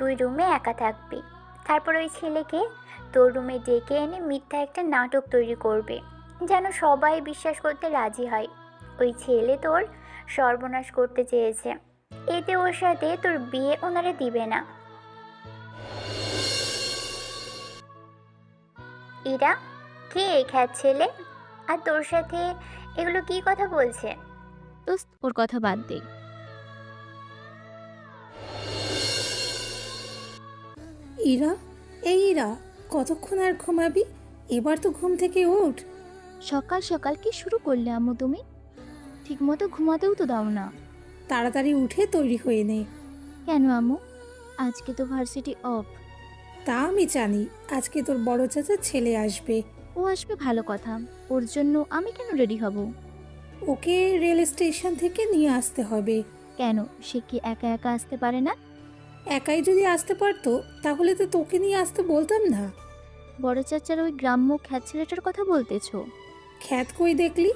তুই রুমে একা থাকবি। তারপর ওই ছেলেকে তোর রুমে ডেকে এনে মিথ্যা একটা নাটক তৈরি করবে, যেন সবাই বিশ্বাস করতে রাজি হয় ওই ছেলে তোর সর্বনাশ করতে চেয়েছে। এতে ওর সাথে তোর বিয়ে ওনারা দিবে না। ইরা, কে এই খ্যাত ছেলে? আর তোর সাথে এগুলো কি কথা বলছে? দোস্ত, ওর কথা বাদ দে। ইরা, এই ইরা, কতক্ষণ আর ঘুমাবি? এবার তো ঘুম থেকে ওঠ। সকাল সকাল কি শুরু করলে আম্মু তুমি? ঠিকমতো ঘুমাতেও তো দাও না। তাড়াতাড়ি উঠে তৈরি হয়ে নে। কেন আম্মু? আজকে তো ভার্সিটি অফ। তা আমি জানি, আজকে তোর বড় চাচার ছেলে আসবে। ও আসবে ভালো কথা, ওর জন্য আমি কেন রেডি হব? ওকে রেল স্টেশন থেকে নিয়ে আসতে হবে। কেন, সে কি একা একা আসতে পারে না? একাই যদি আসতে পারতো তাহলে তো তোকে নিয়ে আসতে বলতাম না। বড় চাচার ওই গ্রাম্য খ্যাত ছেলেটার কথা বলতেছো? খ্যাত কই দেখলি?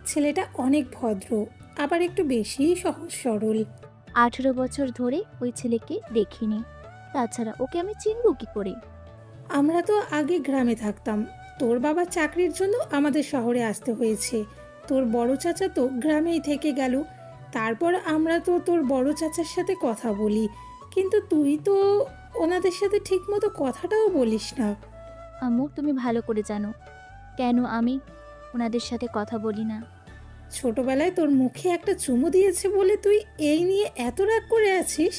ছেলেটা অনেক ভদ্র, আবার একটু বেশি সহজ সরল। 18 বছর ধরে ওই ছেলেকে দেখিনি, তাছাড়া ওকে আমি চিনবো কি করে? আমরা তো আগে গ্রামে থাকতাম, তোর বাবা চাকরির জন্য আমাদের শহরে আসতে হয়েছে। তোর বড় চাচা তো গ্রামেই থেকে গেল। তারপর আমরা তো তোর বড় চাচার সাথে কথা বলি, কিন্তু তুই তো ওনাদের সাথে ঠিকমতো কথাটাও বলিস না। আম্মু, তুমি ভালো করে জানো কেন আমি ওনাদের সাথে কথা বলি না। ছোটবেলায় তোর মুখে একটা চুমু দিয়েছে বলে তুই এই নিয়ে এত রাগ করে আছিস?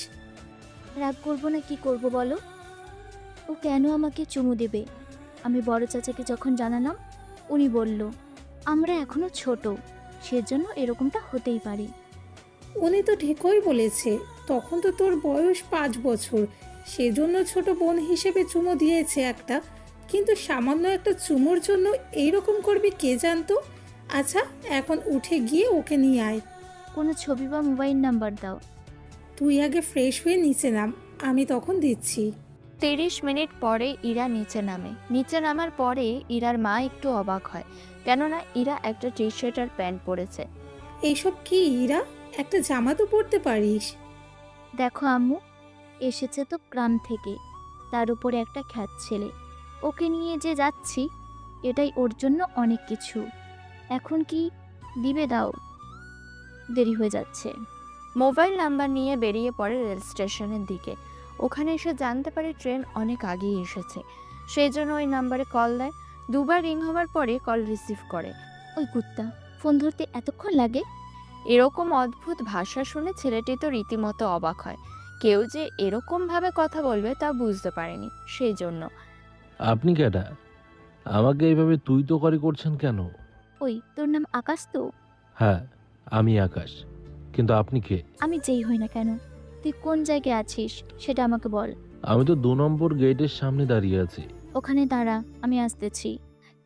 রাগ করবো না কি করব বলো? ও কেন আমাকে চুমু দেবে? আমি বড় চাচাকে যখন জানালাম, উনি বলল আমরা এখনো ছোট, সেজন্য এরকমটা হতেই পারে। উনি তো ঠিকই বলেছে, তখন তো তোর বয়স 5 বছর, সেজন্য ছোট বোন হিসেবে চুমু দিয়েছে একটা। কিন্তু সামান্য একটা চুমুর জন্য এইরকম করবি কে জানতো? আচ্ছা, এখন উঠে গিয়ে ওকে নিয়ে আয়। কোনো ছবি বা মোবাইল নাম্বার দাও। তুই আগে ফ্রেশ হয়ে নিচে নাম, আমি তখন দিচ্ছি। 30 মিনিট পরে ইরা নিচে নামে। নিচে নামার পরে ইরার মা একটু অবাক হয়, কেননা ইরা একটা টি শার্ট আর প্যান্ট পরেছে। এইসব কি ইরা? একটা জামা তো পরতে পারিস। দেখো আম্মু, এসেছে তো গ্রাম থেকে, তার উপরে একটা খ্যাত ছেলে, ওকে নিয়ে যে যাচ্ছি এটাই ওর জন্য অনেক কিছু। এখন কি দিবে দাও, দেরি হয়ে যাচ্ছে। মোবাইল নাম্বার নিয়ে বেরিয়ে পড়ে রেল স্টেশনের দিকে। ওখানে এসে জানতে পারে ট্রেন অনেক আগেই এসেছে, সেই জন্য ওই নাম্বারে কল দেয়। দুবার রিং হওয়ার পরে কল রিসিভ করে। ওই কুত্তা, ফোন ধরতে এতক্ষণ লাগে? এরকম অদ্ভুত ভাষা শুনে ছেলেটি তো রীতিমতো অবাক হয়। কেউ যে এরকমভাবে কথা বলবে তা বুঝতে পারেনি, সেই জন্য। আপনি কেডা? আমাকে এইভাবে তুই তো করি করছেন কেন? ওই, তোর নাম আকাশ তো? হ্যাঁ, আমি আকাশ, কিন্তু আপনি কে? আমি যেই হই না কেন, তুই কোন জায়গায় আছিস সেটা আমাকে বল। আমি তো 2 নম্বর গেটের সামনে দাঁড়িয়ে আছি। ওখানে দাঁড়া, আমি আসতেছি।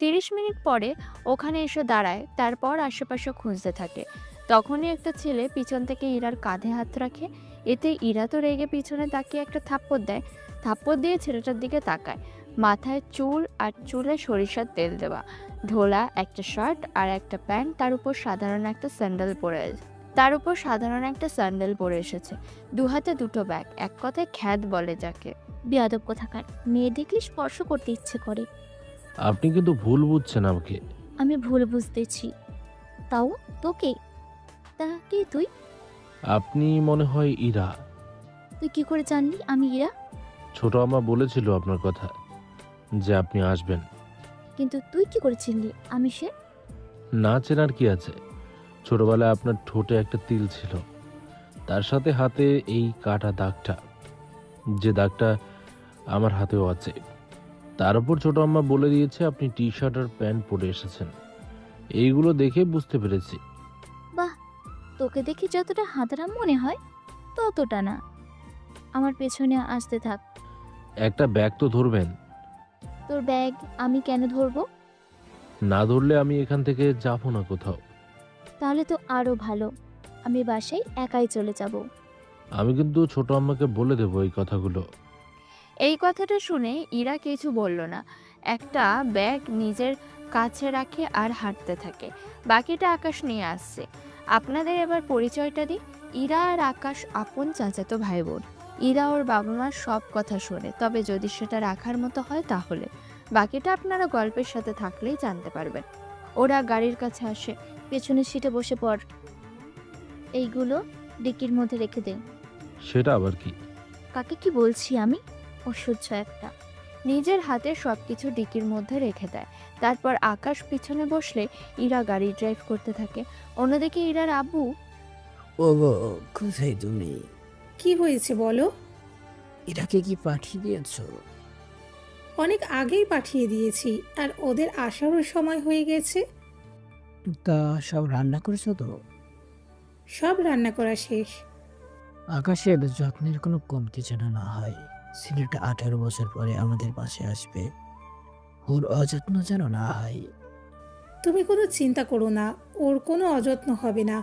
30 মিনিট পরে ওখানে এসে দাঁড়ায়, তারপর আশেপাশে খুঁজতে থাকে। তখনই একটা ছেলে পিছন থেকে ইরার কাঁধে হাত রাখে। এতে ইরা তো রেগে পিছনে তাকিয়ে একটা থাপ্পড় দেয়। থাপ্পড় দিয়ে ছেলেটার দিকে তাকায়। মাথায় চুল আর চুলে সরিষার তেল দেওয়া, ঢোলা একটা শার্ট আর একটা প্যান্ট, তার উপর সাধারণ একটা স্যান্ডেল পরে এসেছে। দুহাতে দুটো ব্যাগ, এক কথায় খ্যাত বলে যাকে। বেয়াদব কোথাকার, মেয়ে দেখলে স্পর্শ করতে ইচ্ছে করে। আপনি কিন্তু ভুল বুঝছেন আমাকে। আমি ভুল বুঝতেছি, তাও তোকে? তা কি তুই? আপনি মনে হয় ইরা। তুই কি করে জানলি আমি ইরা? ছোট আমা বলেছিল আপনার কথা, যে আপনি আসবেন। কিন্তু তুই কি করে চিনলি আমি সে? না চেনার কি আছে? ছোটবেলায় আপনার ঠোঁটে একটা তিল ছিল, তার সাথে হাতে এই কাটা দাগটা, যে দাগটা আমার হাতেও আছে। তার উপর ছোট আম্মা বলে দিয়েছে আপনি টি শার্ট আর প্যান্ট পরে এসেছেন। এইগুলো দেখে বুঝতে পেরেছি। বাহ, তোকে দেখি যতটা হাঁদারাম মনে হয় ততটা না। আমার পেছনে আসতে থাক। একটা ব্যাগ তো ধরবেন। তোর ব্যাগ আমি কেন ধরবো? না ধরলে আমি এখান থেকে যাবো না কোথাও। তাহলে তো আরো ভালো, আমি বাসায় একাই চলে যাব। আমি কিন্তু ছোট আম্মাকে বলে দেবো এই কথাগুলো। এই কথাটা শুনে ইরা কিছু বলল না। একটা ব্যাগ নিজের কাছে রাখে আর হাঁটতে থাকে। বাকিটা আকাশ নিয়ে আসছে। আপনাদের এবার পরিচয়টা দিই। ইরা আর আকাশ আপন চাচাতো ভাই বোন। ইরা ওর বাবা মার সব কথা শোনে, তবে যদি সেটা রাখার মতো হয় তাহলে। বাকিটা আপনারা গল্পের সাথে থাকলেই জানতে পারবেন। ওরা গাড়ির কাছে আসে। পেছনের সিটে বসে পড়। এইগুলো ডিকির মধ্যে রেখে দে। সেটা আবার কি? কাকে কি বলছি আমি? অসহ্য একটা। নিজের হাতে সবকিছু ডিকির মধ্যে রেখে দেয়। তারপর আকাশ পিছনে বসলে ইরা গাড়ি ড্রাইভ করতে থাকে। অন্যদিকে ইরার আব্বু ও গো, কোথায় তুমি? কি হয়েছে বলো? এটাকে কি পাঠিয়ে দিয়েছো? অনেক আগেই পাঠিয়ে দিয়েছি, আর ওদের আসারও সময় হয়ে গেছে। তা সব রান্না করেছো তো? সব রান্না করা শেষ। আকাশের যত্নের কোনো কমতি যেন না হয়। ছেলেটা 18 বছর পরে আমাদের পাশে আসবে, ওর অযত্ন যেন না হয়। তুমি কোনো চিন্তা করো না, ওর কোনো অযত্ন হবে না।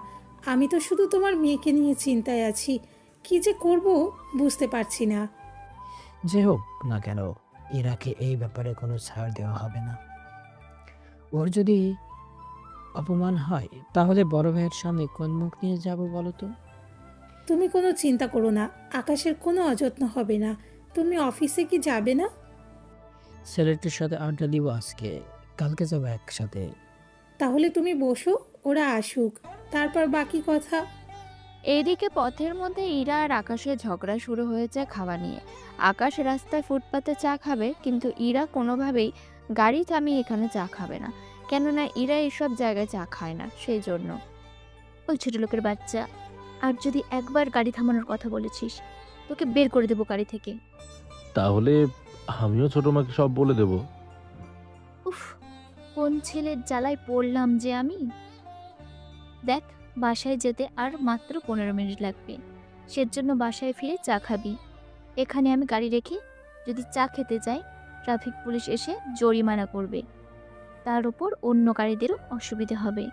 আমি তো শুধু তোমার মেয়েকে নিয়ে চিন্তায় আছি। কি যে করব বুঝতে পারছি না। যে হোক না কেন, ইরাকে এই ব্যাপারে কোনো ছাড় দেওয়া হবে না। ওর যদি অপমান হয় তাহলে বড় ভাইয়ের সামনে কোন মুখ নিয়ে যাব বলো তো? তুমি কোনো চিন্তা করো না, আকাশের কোনো অযত্ন হবে না। তুমি অফিসে কি যাবে না? ছেলেটির সাথে আড্ডা দিব আজকে, কালকে যাবো একসাথে। তাহলে তুমি বসো, ওরা আসুক, তারপর বাকি কথা। এইদিকে পথের মধ্যে ইরা আর আকাশের ঝগড়া শুরু হয়েছে খাওয়া নিয়ে। আকাশ রাস্তায় ফুটপাতে চা খাবে, কিন্তু ইরা কোনোভাবেই গাড়ি থামিয়ে এখানে চা খাবে না, কেননা ইরা এইসব জায়গায় চা খায় না, সেই জন্য। ওই ছোট লোকের বাচ্চা, আর যদি একবার গাড়ি থামানোর কথা বলেছিস তোকে বের করে দেবো গাড়ি থেকে। তাহলে আমিও ছোট মাকে সব বলে দেব। উফ, কোন ছেলের জ্বালায় পড়লাম যে আমি। দেখ, বাসায় যেতে আর মাত্র 15 মিনিট লাগবে। সেজন্য বাসায় ফিরে চা খাবি। এখানে আমি গাড়ি রেখে যদি চা খেতে যাই, ট্রাফিক পুলিশ এসে জরিমানা করবে। তার উপর অন্য গাড়িদেরও অসুবিধা হবে।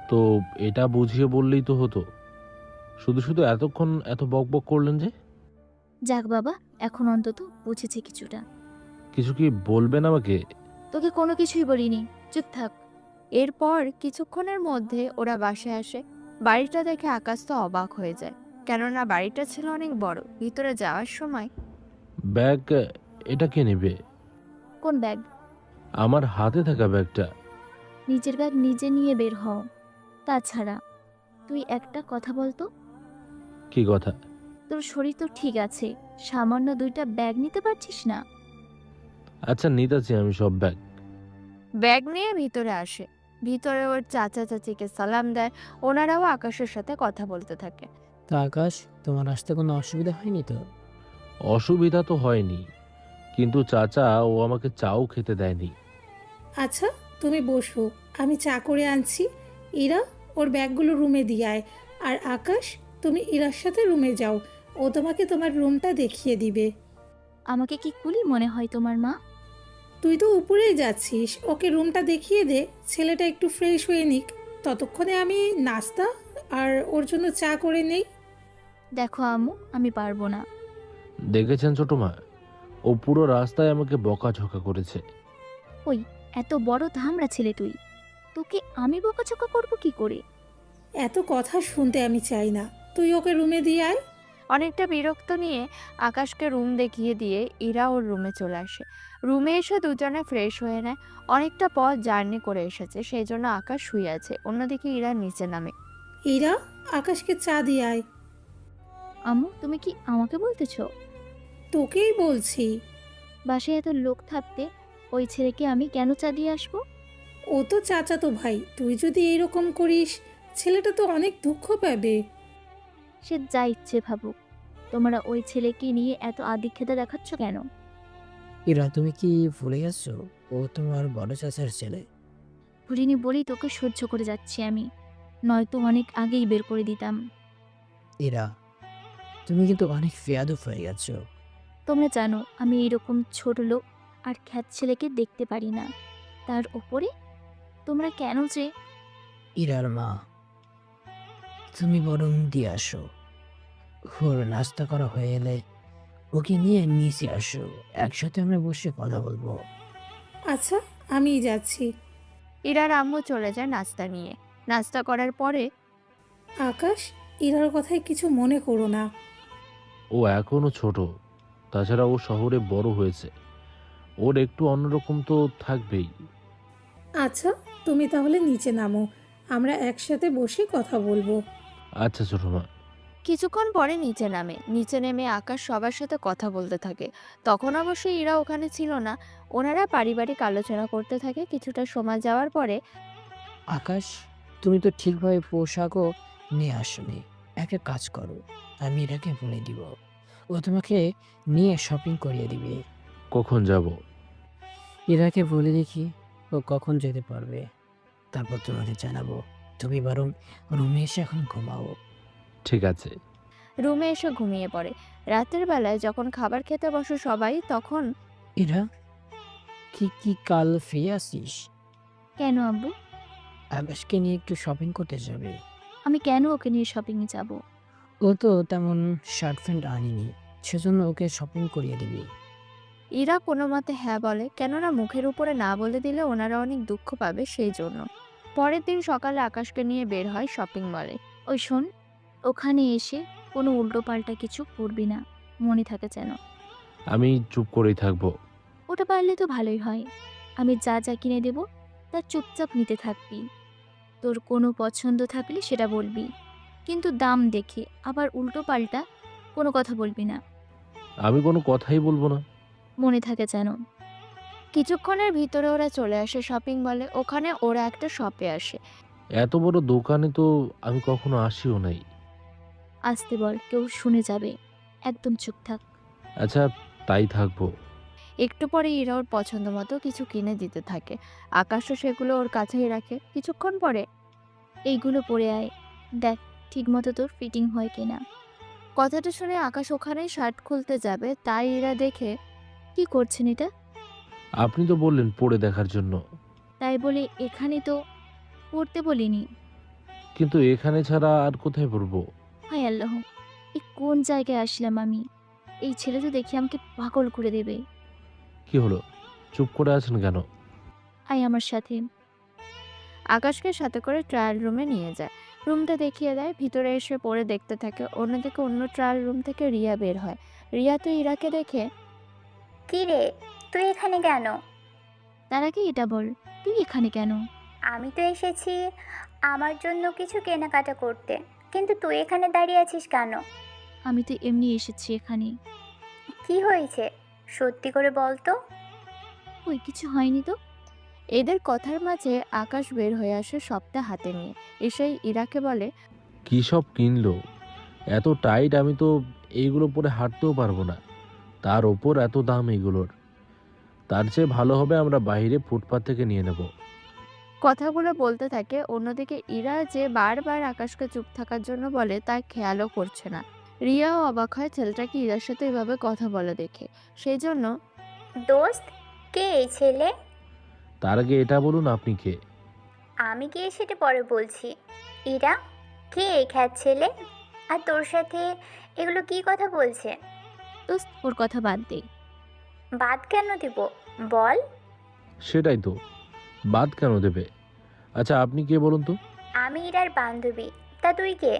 তো এটা বুঝিয়ে বললেই তো হতো। শুধু শুধু এতক্ষণ এত বকবক করলেন যে? যাক বাবা, এখন অন্তত বুঝেছি কিছুটা। কিছু কি বলবেন আমাকে? তোকে কোনো কিছুই বলিনি, চুপ থাক। এরপর কিছুক্ষণের মধ্যে ওরা বাসায় আসে। বাড়িটা দেখে আকাশ তো অবাক হয়ে যায়, কেননা বাড়িটা ছিল অনেক বড়। ভিতরে যাওয়ার সময় ব্যাগ? এটা কে নেবে? কোন ব্যাগ? আমার হাতে থাকা ব্যাগটা। নিজের ব্যাগ নিজে নিয়ে বের হও। তাছাড়া তুই একটা কথা বলতো, কি কথা? তোর শরীর তো ঠিক আছে, সামান্য 2টা ব্যাগ নিতে পারছিস না? আচ্ছা, নিতেছি আমি সব ব্যাগ। ব্যাগ নিয়ে ভিতরে আসে। ভিতরে ওর চাচা চাচিকে সালাম দেয়। ওনারাও আকাশের সাথে কথা বলতে থাকে। তা আকাশ, তোমার আসতে কোনো অসুবিধা হয়নি তো? অসুবিধা তো হয়নি, কিন্তু চাচা ও আমাকে চাও খেতে দেয়নি। আচ্ছা, তুমি বসো, আমি চা করে আনছি। ইরা, ওর ব্যাগগুলো রুমে দিয়ে আয়। আর আকাশ, তুমি ইরার সাথে রুমে যাও, ও তোমাকে তোমার রুমটা দেখিয়ে দিবে। আমাকে কি কুলি মনে হয় তোমার মা? তুই তো উপরেই যাচ্ছিস, ওকে রুমটা দেখিয়ে দে, ছেলেটা একটু ফ্রেশ হয়ে নিক। ততক্ষণে আমি নাস্তা আর ওর জন্য চা করে নেই। দেখো আম্মু, আমি পারবো না। দেখেছেন ছোট মা, ও পুরো রাস্তায় আমাকে বকাঝকা করেছে। ওই, এত বড় ধামড়া ছেলে তুই, তোকে আমি বকাঝকা করবো কি করে? এত কথা শুনতে আমি চাই না, তুই ওকে রুমে দিয়ে আয়। অনেকটা বিরক্ত নিয়ে আকাশকে রুম দেখিয়ে দিয়ে ইরা ওর রুমে চলে আসে। রুমে এসে দুজনে ফ্রেশ হয়ে নেয়। অনেকটা পথ জার্নি করে এসেছে, সেই জন্য আকাশ শুয়ে আছে। অন্যদিকে ইরা নিচে নামে। ইরা, আকাশকে চা দিয়ে আয়। আম্মু, তুমি কি আমাকে বলতেছো? তোকেই বলছি। বাসায় এত লোক থাকতে ওই ছেলেকে আমি কেন চা দিয়ে আসবো? ও তো চাচাতো ভাই, তুই যদি এরকম করিস ছেলেটা তো অনেক দুঃখ পাবে। সে যা ইচ্ছে ভাবুক, তোমরা ওই ছেলেকে নিয়ে এত আদিক্ষেতা দেখাচ্ছ কেন? ইরা, তুমি কি ভুলে গেছো ও তোমার বড় চাচার ছেলে? ভুলিনি বলেই তোকে সহ্য করে যাচ্ছি আমি, নয়তো অনেক আগেই বের করে দিতাম। ইরা, তুমি কিন্তু অনেক বেয়াদব হয়ে গেছো। তোমরা জানো আমি এরকম ছোট লোক আর খ্যাত ছেলেকে দেখতে পারি না। তার ওপরে তোমরা কেন যে... ইরার মা, তুমি বরং দিয়ে আসো। ওর নাস্তা করা হয়ে এলে ওকে নিয়ে নিচে আসো, একসাথে আমরা বসে কথা বলবো। আচ্ছা, আমিই যাচ্ছি। ইরার আম্মু চলে যায় নাস্তা নিয়ে। নাস্তা করার পরে আকাশ, ইরার কথায় কিছু মনে করো না। ও এখনো ছোট, তাছাড়া ও শহরে বড় হয়েছে, ওর একটু অন্যরকম তো থাকবেই। আচ্ছা, তুমি তাহলে নিচে নামো, আমরা একসাথে বসে কথা বলবো। আচ্ছা ছোট মা। কিছুক্ষণ পরে নিচে নামে। নিচে নেমে আকাশ সবার সাথে কথা বলতে থাকে। তখন অবশ্য ইরা ওখানে ছিল না। ওনারা পারিবারিক আলোচনা করতে থাকে। কিছুটা সময় যাওয়ার পরে আকাশ, তুমি তো ঠিকভাবে পোশাকও নিয়ে আসনি। একটা কাজ করো, আমি এটাকে বলে দিব, ও তোমাকে নিয়ে শপিং করিয়ে দিবে। কখন যাব? ইরাকে বলে দেখি ও কখন যেতে পারবে, তারপর তোমাকে জানাবো। তুমি বরং রুমে এসে এখন ঘুমাও। ঠিক আছে। রুমে এসে ঘুমিয়ে পড়ে। রাতের বেলায় যখন খাবার খেতে বসে সবাই, তখন ইরা, কি কাল ফিরে আসিস? কেন আব্বু? আকাশকে নিয়ে একটু শপিং করতে যাবে। আমি কেন ওকে নিয়ে শপিংয়ে যাব? ও তো তেমন শার্ট প্যান্ট আনিনি, সেজন্য ওকে শপিং করিয়ে দিবি। ইরা কোনো মতে হ্যাঁ বলে, কেননা মুখের উপরে না বলে দিলে ওনারা অনেক দুঃখ পাবে সেই জন্য। পরের দিন সকালে আকাশকে নিয়ে বের হয় শপিং মলে। ওই শোন, ওখানে এসে কোনো উল্টোপাল্টা কিছু করবি না, মনে থাকে যেন। আমি চুপ করেই থাকবো। ওটা পারলে তো ভালোই হয়। আমি যা যা কিনে দেব তা চুপচাপ নিতে থাকবি। তোর কোনো পছন্দ থাকলে সেটা বলবি, কিন্তু দাম দেখে। আবার উল্টোপাল্টা কোনো কথা বলবি না, আমি কোনো কথাই বলবো না। মনে থাকে যেন। কিছুক্ষণের ভিতরে ওরা চলে আসে শপিং মলে। ওখানে ওরা একটা শপে আসে। এত বড় দোকানে তো আমি কখনো আসিও নাই। আসতে বল, কেউ শুনে যাবে। একদম চুপ থাক। আচ্ছা, তাই থাকবো। একটু পরে ইরা ওর পছন্দ মতো কিছু কিনে দিতে থাকে। আকাশও সেগুলো ওর কাছেই রাখে। কিছুক্ষণ পরে এইগুলো পরে আয়, দেখ ঠিকমতো তোর ফিটিং হয় কিনা। কথাটা শুনে আকাশ ওখানেই শার্ট খুলতে যাবে, তাই ইরা দেখে। কি করছেন এটা? আপনি তো বললেন পড়ে দেখার জন্য। তাই বলে এখানে তো পড়তে বলিনি। কিন্তু এখানে ছাড়া আর কোথায় পড়বো? হায় আল্লাহ, এই কোন জায়গায় আসলাম আমি? এই ছেলে তো দেখি আমাকে পাগল করে দেবে। কি হলো, চুপ করে আছেন কেন? আয় আমার সাথে। আকাশকে সাথে করে ট্রায়াল রুমে নিয়ে যায়। রুমটা দেখিয়ে দেয়। ভিতরে এসে পড়ে দেখতে থাকে। অন্যদিকে অন্য ট্রায়াল রুম থেকে রিয়া বের হয়। রিয়া তো ইরাকে দেখে। কি রে, তুই এখানে কেন? তার আগে এটা বল, তুই এখানে কেন? আমি তো এসেছি আমার জন্য কিছু কেনাকাটা করতে, কিন্তু তুই এখানে দাঁড়িয়ে আছিস কেন? আমি তো এমনি এসেছি এখানে। কি হয়েছে সত্যি করে বল তো। ওই কিছু হয়নি তো। এদের কথার মাঝে আকাশ বের হয়ে আসে সবটা হাতে নিয়ে। এসেই ইরাকে বলে, কি সব কিনলো? এত টাইট, আমি তো এইগুলো পরে হাঁটতেও পারবো না, তার ওপর এত দাম এইগুলোর। তার চেয়ে ভালো হবে আমরা বাইরে ফুটপাত থেকে নিয়ে নেব। কথাগুলো বলতে থাকে। অন্যদিকে ইরা যে বারবার আকাশকে চুপ থাকার জন্য বলে তা খেয়ালও করছে না। রিয়াও অবাক হয় ছেলেটাকে ইরার সাথে এভাবে কথা বলে দেখে। সেই জন্য দোস্ত, কে এই ছেলে? তার আগে এটা বলুন, আপনি কে? আমি গিয়ে সেটা পরে বলছি। ইরা, কে এই খ্যাত ছেলে? আর তোর সাথে এগুলো কি কথা বলছে? দোস্ত, ওর কথা বাদ দে। বাদ কেন দিব, বল। সেটাই তো, বাদ কেন দেবে? আচ্ছা, আপনি কে বলুন তো? আমি ইরার বান্ধবী। তা তুই কে?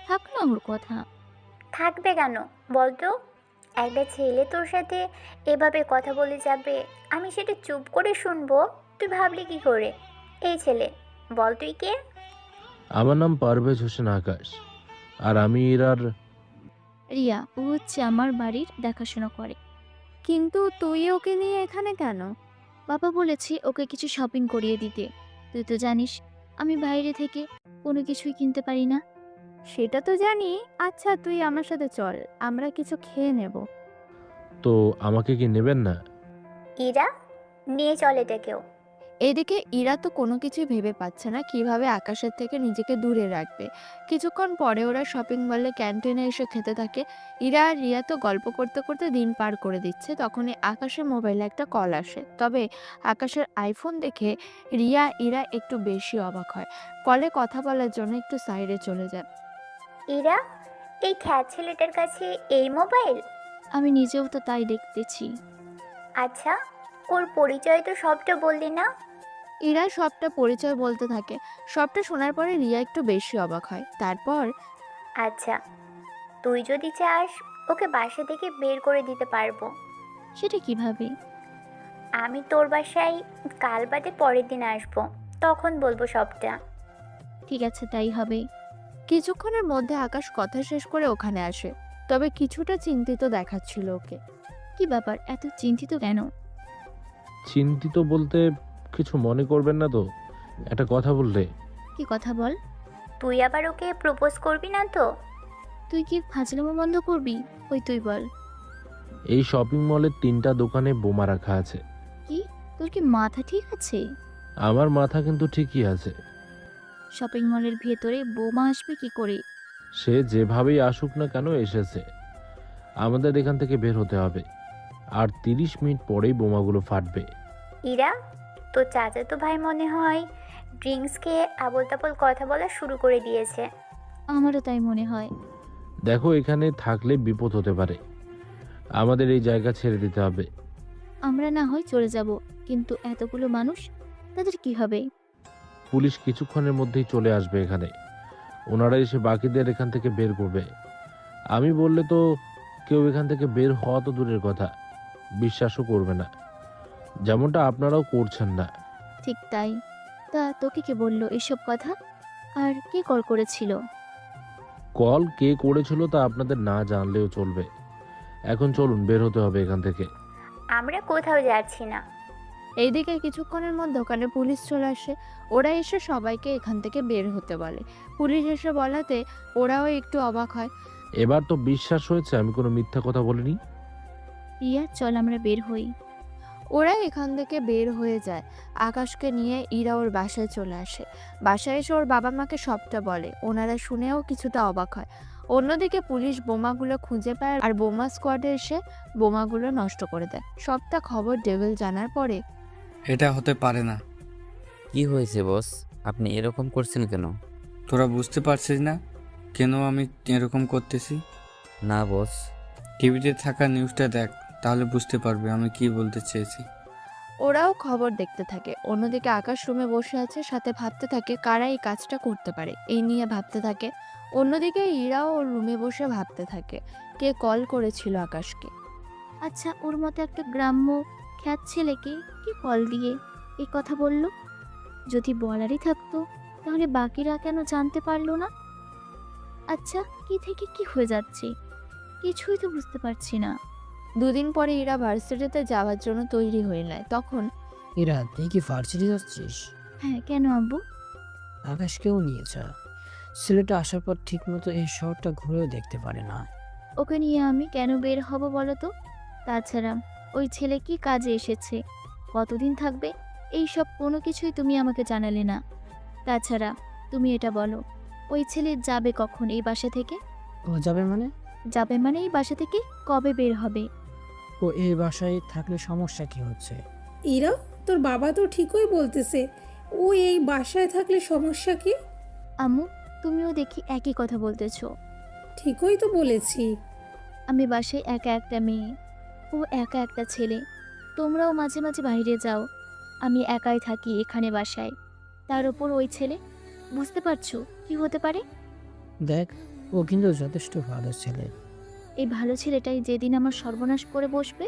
থাক না ওর কথা। থাকবে কেন বল তো? একটা ছেলে তোর সাথে এভাবে কথা বলে যাবে, আমি সেটা চুপ করে শুনবো? তুই ভাবলি কি করে? এই ছেলে, বল তুই কে? আমার নাম পারভেজ হোসেন আকাশ, আর আমি ইরার। রিয়া, ও হচ্ছে আমার বাড়ির দেখাশোনা করে। কিন্তু তুই ওকে নিয়ে এখানে কেন? বাবা বলেছে ওকে কিছু শপিং করিয়ে দিতে। তুই তো জানিস আমি বাইরে থেকে কোনো কিছুই কিনতে পারি না। সেটা তো জানি। আচ্ছা তুই আমার সাথে চল, আমরা কিছু খেয়ে নেব। তো আমাকে কি নেবেন না? ইরা, নিয়ে চল এটাকেও। এদিকে ইরা তো কোনো কিছুই ভেবে পাচ্ছে না কিভাবে আকাশের থেকে নিজেকে দূরে রাখবে। কিছুক্ষণ পরে ওরা শপিং মলে ক্যান্টিনে এসে খেতে থাকে। ইরা আর রিয়া তো গল্প করতে করতে দিন পার করে দিচ্ছে। তখনই আকাশের মোবাইলে একটা কল আসে। তবে আকাশের আইফোন দেখে ইরা একটু বেশি অবাক হয়। কলে কথা বলার জন্য একটু সাইডে চলে যায়। ইরা, এই খ্যাত ছেলেটার কাছে এই মোবাইল? আমি নিজেও তো তাই দেখতেছি। আচ্ছা, ওর পরিচয় তো সবটা বললি না। ইরা সবটা পরিচয় বলতে থাকে। সবটা শোনার পরে রিয়া একটু বেশি অবাক হয়। তারপর আচ্ছা, তুই যদি চাস ওকে বাসা থেকে বের করে দিতে পারবো। সেটা কিভাবে? আমি তোর বাসায় কাল বাদে পরের দিন আসবো, তখন বলবো সবটা। ঠিক আছে, তাই হবে। কিছুক্ষণের মধ্যে আকাশ কথা শেষ করে ওখানে আসে, তবে কিছুটা চিন্তিত দেখাচ্ছিল ওকে। কি ব্যাপার, এত চিন্তিত কেন? চিন্তিত বলতে কিছু মনে করবেন না তো? একটা কথা বললে। কি কথা বল। তুই আবার ওকে প্রপোজ করবি না তো? তুই কি ফাজলামো বন্ধ করবি? ওই তুই বল। এই শপিং মলের 3টা দোকানে বোমা রাখা আছে। কি, তোর কি মাথা ঠিক আছে? আমার মাথা কিন্তু ঠিকই আছে। শপিং মলের ভেতরে বোমা আসবে কি করে? সে যেভাবেই আসুক না কেন এসেছে। আমাদের এখান থেকে বের হতে হবে, আর 30 মিনিট পরেই বোমাগুলো ফাটবে। ইরা, তোর চাচাতো ভাই মনে হয় ড্রিঙ্কস খেয়ে আবোল তাবোল কথা বলা শুরু করে দিয়েছে। আমারও তাই মনে হয়। দেখো, এখানে থাকলে বিপদ হতে পারে। আমাদের এই জায়গা ছেড়ে দিতে হবে। আমরা না হয় চলে যাব, কিন্তু এতগুলো মানুষ, তাদের কি হবে? পুলিশ কিছুক্ষণের মধ্যেই চলে আসবে এখানে। ওনারা এসে বাকিদের এখান থেকে বের করবে। আমি বললে তো কেউ এখান থেকে বের হওয়া তো দূরের কথা, বিশ্বাসও করবে না, যেমনটা আপনারাও করছেন না। ঠিক তাই। তা তোকে কে বললো এসব কথা? আর কে কল করেছিল? কল কে করেছিল তা আপনাদের না জানলেও চলবে। এখন চলুন, বের হতে হবে এখান থেকে। আমরা কোথাও যাচ্ছি না। এইদিকে কিছুক্ষণের মধ্যে ওখানে পুলিশ চলে আসে। ওরা এসে সবাইকে এখান থেকে বের হতে বলে। পুলিশ এসে বলাতে ওরাও একটু অবাক হয়। এবার তো বিশ্বাস হয়েছে আমি কোনো মিথ্যা কথা বলিনি। রিয়া, চল আমরা বের হই। ওরা এখান থেকে বের হয়ে যায়। আকাশকে নিয়ে ইরা ওর বাসায় চলে আসে। বাসায় এসে ওর বাবা মাকে সবটা বলে। ওনারা শুনেও কিছুটা অবাক হয়। অন্যদিকে পুলিশ বোমাগুলো খুঁজে পায় আর বোমা স্কোয়াডে এসে বোমাগুলো নষ্ট করে দেয়। সবটা খবর ডেভিল জানার পরে এটা হতে পারে না। কি হয়েছে বস? আপনি এরকম করছেন কেন? তোরা বুঝতে পারছিস না কেন আমি এরকম করতেছি? না বস। টিভিতে থাকা নিউজটা দেখ, তাহলে বুঝতে পারবে আমি কি বলতে চেয়েছি। ওরাও খবর দেখতে থাকে। অন্যদিকে আকাশ রুমে বসে আছে, সাথে ভাবতে থাকে কারা এই কাজটা করতে পারে, এই নিয়ে ভাবতে থাকে। অন্যদিকে ইরাও ওর রুমে বসে ভাবতে থাকে কে কল করেছিল আকাশকে। আচ্ছা, ওর মতো একটা গ্রাম্য খ্যাত ছেলেকে কি কল দিয়ে এই কথা বলল? যদি বলারই থাকতো তাহলে বাকিরা কেন জানতে পারলো না? আচ্ছা, কি থেকে কি হয়ে যাচ্ছে কিছুই তো বুঝতে পারছি না। দুদিন পরে ইরা ভার্সিটিতে যাওয়ার জন্য তৈরি হয়ে নেয়। তখন ইরা, তুই কি ভার্সিটি যাচ্ছিস? হ্যাঁ, কেন আব্বু? আকাশকেও নিয়ে যা। ছেলেটা আসার পর ঠিক মতো এই শহরটা ঘুরেও দেখতে পারে না। ওকে নিয়ে আমি কেন বের হব বলো তো? তাছাড়া ওই ছেলে কি কাজে এসেছে, কতদিন থাকবে, এই সব কোনো কিছুই তুমি আমাকে জানালে না। তাছাড়া তুমি এটা বলো, ওই ছেলে যাবে কখন এই বাসা থেকে? ও যাবে মানে? যাবে মানে এই বাসা থেকে কবে বের হবে? ও এই বাসায় থাকলে সমস্যা কি হচ্ছে? ইরা, তোর বাবা তো ঠিকই বলতেছে, ও এই বাসায় থাকলে সমস্যা কি? আম্মু, তুমিও দেখি একই কথা বলতেছো। ঠিকই তো বলেছি। আমি বাসায় একা একটা মেয়ে, ও একা একটা ছেলে। তোমরাও মাঝে মাঝে বাইরে যাও, আমি একাই থাকি এখানে বাসায়। তার উপর ওই ছেলে, বুঝতে পারছো কি হতে পারে? দেখ, ও কিন্তু যথেষ্ট ভালো ছেলে। এই ভালো ছেলেটাই যেদিন আমার সর্বনাশ করে বসবে,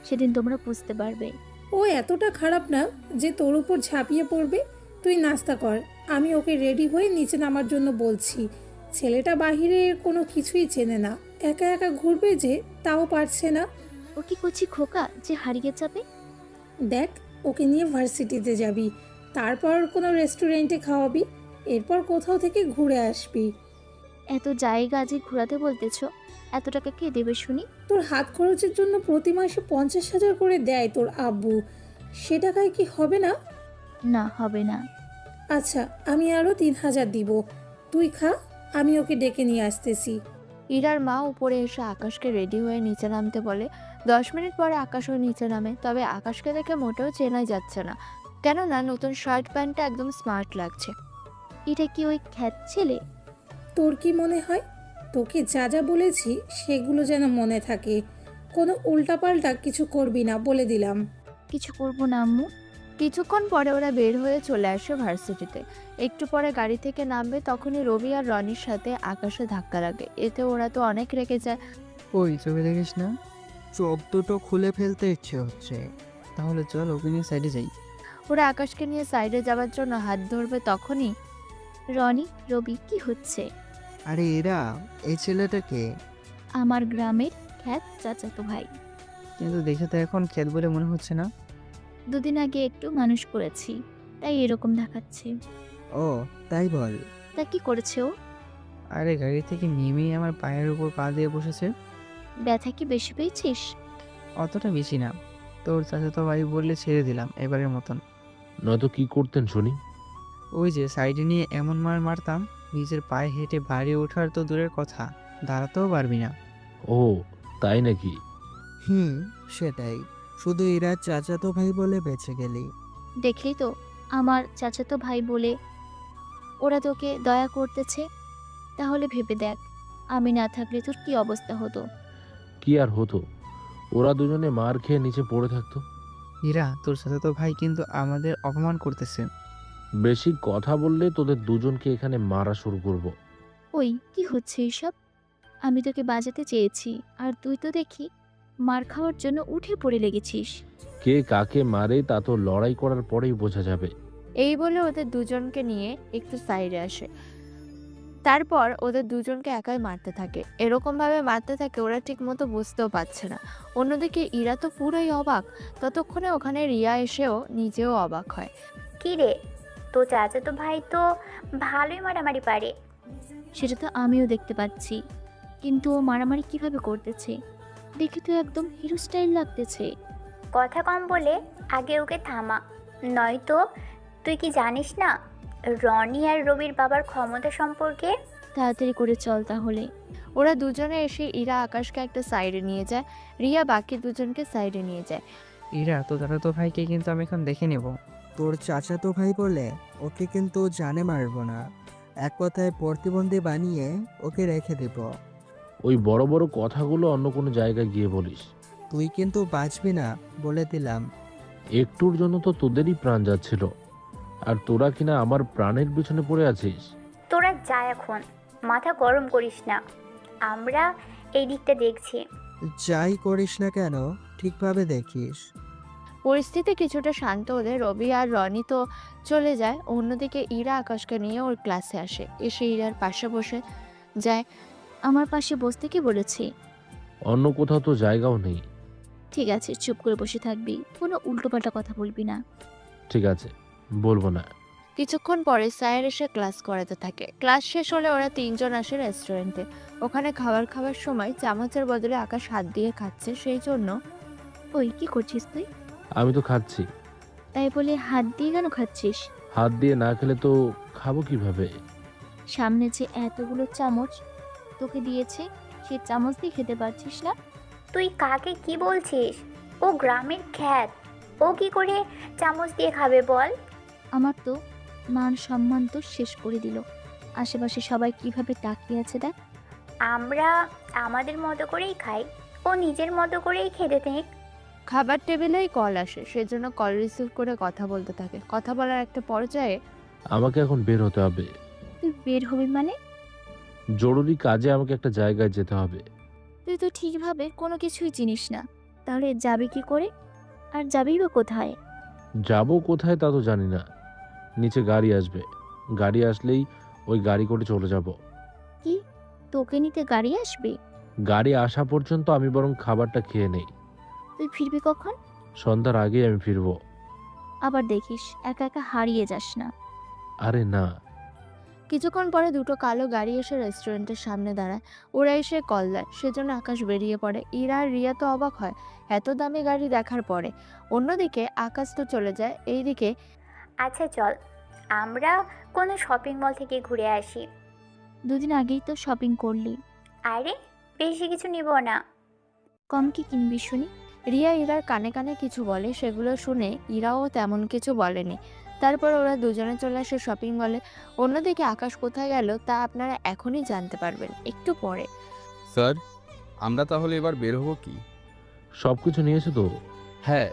সেদিন তোমরা বুঝতে পারবে। ও এতটা খারাপ না যে তোর উপর ঝাঁপিয়ে পড়বে। তুই নাস্তা কর, আমি ওকে রেডি হয়ে নিচে নামার জন্য বলছি। ছেলেটা বাহিরে কোনো কিছুই চেনে না, একা একা ঘুরবে যে তাও পারছে না। ও কি করছি খোকা যে হারিয়ে যাবে? দেখ, ওকে নিয়ে ভার্সিটিতে যাবি, তারপর কোনো রেস্টুরেন্টে খাওয়াবি, এরপর কোথাও থেকে ঘুরে আসবি। এত জায়গা যে ঘোরাতে বলতেছ, এত টাকা কে দেবে শুনি? তোর হাত খরচের জন্য প্রতি মাসে 50,000 করে দেয় তোর আব্বু, সে টাকায় কি হবে না? না, হবে না। আচ্ছা, আমি আরও 3,000 দিব, তুই খা, আমি ওকে ডেকে নিয়ে আসতেছি। ইরার মা উপরে এসে আকাশকে রেডি হয়ে নিচে নামতে বলে। 10 মিনিট পরে আকাশও নিচে নামে, তবে আকাশকে দেখে মোটেও চেনাই যাচ্ছে না, কেননা নতুন শার্ট প্যান্টটা একদম স্মার্ট লাগছে। এটা কি ওই খ্যাত ছেলে? তোর কি মনে হয়? তোকে যা যা বলেছি সেগুলো যেন মনে থাকে, কোনো উল্টাপাল্টা কিছু করবি না বলে দিলাম। কিছু করবো না আম্মু। কিছুক্ষণ পরে ওরা বের হয়ে চলে আসে ভার্সিটিতে। একটু পরে গাড়ি থেকে নামবে, তখনই রবি আর রনির সাথে আকাশে ধাক্কা লাগে। এতে ওরা তো অনেক রেগে যায়। ওই চোখে দেখিস না, চোখ দুটো খুলে ফেলতে ইচ্ছে হচ্ছে। তাহলে চল ওখানে সাইডে যাই। ওরা আকাশকে নিয়ে সাইডে যাওয়ার জন্য হাত ধরবে তখনই রনি, রবি, কি হচ্ছে? আরে এরা, এই ছেলেটাকে আমার গ্রামের খ্যাত চাচাতো ভাই। কিন্তু দেখে তো এখন খেত বলে মনে হচ্ছে না। দুদিন আগে একটু মানুষ করেছি, তাই এরকম দেখাচ্ছে। ও তাই বল। তা কি করেছে ও? আরে গাড়ি থেকে নেমেই আমার পায়ের উপর পা দিয়ে বসেছে। ব্যথা কি বেশি পেয়েছিস? অতটা বেশি না, তোর চাচাতো ভাই বললে ছেড়ে দিলাম এবারের মতন। নয়তো কি করতেন শুনি? ওই যে সাইডে নিয়ে এমন মার মারতাম, নিজের পায়ে হেঁটে ভারী ওঠার তো দূরের কথা, দাঁড়াতেও পারবি না। ও তাই নাকি? সেটাই, শুধু এরা চাচাতো ভাই বলে বেঁচে গেলি। দেখলি তো, আমার চাচাতো ভাই বলে ওরা তোকে দয়া করতেছে। তাহলে ভেবে দেখ, আমি না থাকলে তোর কি অবস্থা হতো। কি আর হতো, ওরা দুজনে মার খেয়ে নিচে পড়ে থাকতো। এরা তোর চাচাতো ভাই কিন্তু আমাদের অপমান করতেছে। বেশি কথা বললে তোদের দুজনকে এখানে মারা শুরু করব। ওই কি হচ্ছে এইসব? আমি তোকে বাজাতে চেয়েছি, আর তুই তো দেখি মার খাওয়ার জন্য উঠে পড়ে লেগেছিস। কে কাকে মারে তা তো লড়াই করার পরেই বোঝা যাবে। এই বলে ওদের দুজনকে নিয়ে একটু সাইডে আসে। তারপর ওদের দুজনকে একাই মারতে থাকে। এরকমভাবে মারতে থাকে ওরা ঠিক মতো বুঝতেও পারছে না। অন্যদিকে ইরা তো পুরোই অবাক। ততক্ষণে ওখানে রিয়া এসেও নিজেও অবাক হয়। কি রে, তো চাচাতো ভাই তো ভালোই মারামারি পারে। সেটা তো আমিও দেখতে পাচ্ছি, কিন্তু ও মারামারি কিভাবে করতেছে দেখে তো একদম হিরো স্টাইল লাগতেছে। কথা কম বলে আগে ওকে থামা, নয়তো তুই কি জানিস না রনি আর রবির বাবার ক্ষমতা সম্পর্কে? তাড়াতাড়ি করে চল তাহলে। ওরা দুজনে এসে ইরা আকাশকে একটা সাইডে নিয়ে যায়, রিয়া বাকি দুজনকে সাইডে নিয়ে যায়। এরা তো চাচাতো ভাইকে কিন্তু আমি এখন দেখে নেব। তোর চাচাতো ভাই বলে ওকে কিন্তু জানে মারবো না, এক কথায় প্রতিবন্ধী বানিয়ে ওকে রেখে দেব। ওই বড় বড় কথাগুলো অন্য কোনো জায়গায় গিয়ে বলিস। তুই কিন্তু বাঁচবি না, বলে দিলাম। একটুর জন্য তো তোদেরই প্রাণ যাচ্ছিল, আর তোরা কিনা আমার প্রাণের পিছনে পড়ে আছিস। তোরা যা, এখন মাথা গরম করিস না, আমরা এই দিকটা দেখছি। যাই করিস না কেন ঠিকভাবে দেখিস। পরিস্থিতি কিছুটা শান্ত হলে রবি আর রনি তো চলে যায়। অন্যদিকে ইরা আকাশকে নিয়ে ওর ক্লাসে আসে। এসে ইরার পাশে বসে যায়। আমার পাশে বসতে কি বলেছি? অন্য কোথাও তো জায়গাও নেই। ঠিক আছে, চুপ করে বসে থাকবি, কোনো উল্টোপাল্টা কথা বলবি না। ঠিক আছে, বলবো না। কিছুক্ষণ পরে স্যার এসে ক্লাস করাতে থাকে। ক্লাস শেষ হলে ওরা তিনজন আসে রেস্টুরেন্টে। ওখানে খাবার খাওয়ার সময় চামচের বদলে আকাশ হাত দিয়ে খাচ্ছে, সেই জন্য ওই কি করছিস তুই? আমি তো খাচ্ছি। তাই বলে হাত দিয়ে কেন খাচ্ছিস? হাত দিয়ে না খেলে তো খাবো কিভাবে? সামনে যে এতগুলো চামচ তোকে দিয়েছে, সে চামচ দিয়ে খেতে পারছিস না? তুই কাকে কি বলছিস? ও গ্রামের খ্যাত, ও কি করে চামচ দিয়ে খাবে বল? আমার তো মান সম্মান তো শেষ করে দিল। আশেপাশে সবাই কিভাবে তাকিয়ে আছে দেখ। আমরা আমাদের মতো করেই খাই, ও নিজের মতো করেই খেতে থাক। খাবার টেবিলেই কল আসে, সেজন্য কল রিসিভ করে কথা বলতে থাকে। কথা বলার একটা পর্যায়ে আমাকে এখন বের হতে হবে। তুই বের হবি মানে? জরুরি কাজে আমাকে একটা জায়গায় যেতে হবে। তুই তো ঠিকভাবে কোনো কিছুই চিনিস না, তাহলে যাবি কি করে? আর যাবি বা কোথায়? যাব কোথায় তা তো জানি না। নিচে গাড়ি আসবে, গাড়ি আসলেই ওই গাড়ি করে চলে যাব। কি, তোকে নিতে গাড়ি আসবে? গাড়ি আসা পর্যন্ত আমি বরং খাবারটা খেয়ে নেই। তুই ফিরবি কখন? সন্ধ্যার আগেই আমি ফিরবো। আবার দেখিস একা একা হারিয়ে যাস না। আরে না। কিছুক্ষণ পরে দুটো কালো গাড়ি এসে রেস্টুরেন্টের সামনে দাঁড়ায়। ওরা এসে কল দেয়, সেজন্য আকাশ বেরিয়ে পড়ে। ইরা আর রিয়া তো অবাক হয় এত দামি গাড়ি দেখার পরে। অন্যদিকে আকাশ তো চলে যায়। এইদিকে আচ্ছা চল, আমরা কোনো শপিং মল থেকে ঘুরে আসি। দুদিন আগেই তো শপিং করলি। আরে বেশি কিছু নিব না। কম কি কিনবি শুনি? রিয়া ইরার কানে কানে কিছু বলে, সেগুলো শুনে ইরাও তেমন কিছু বলেনি। তারপর ওরা দুজনে চলে আসে শপিং মলে। অন্যদিকে আকাশ কোথায় গেল তা আপনারা এখনই জানতে পারবেন একটু পরে। স্যার, আমরা তাহলে এবার বের হবো কি? সব কিছু নিয়েছো তো? হ্যাঁ,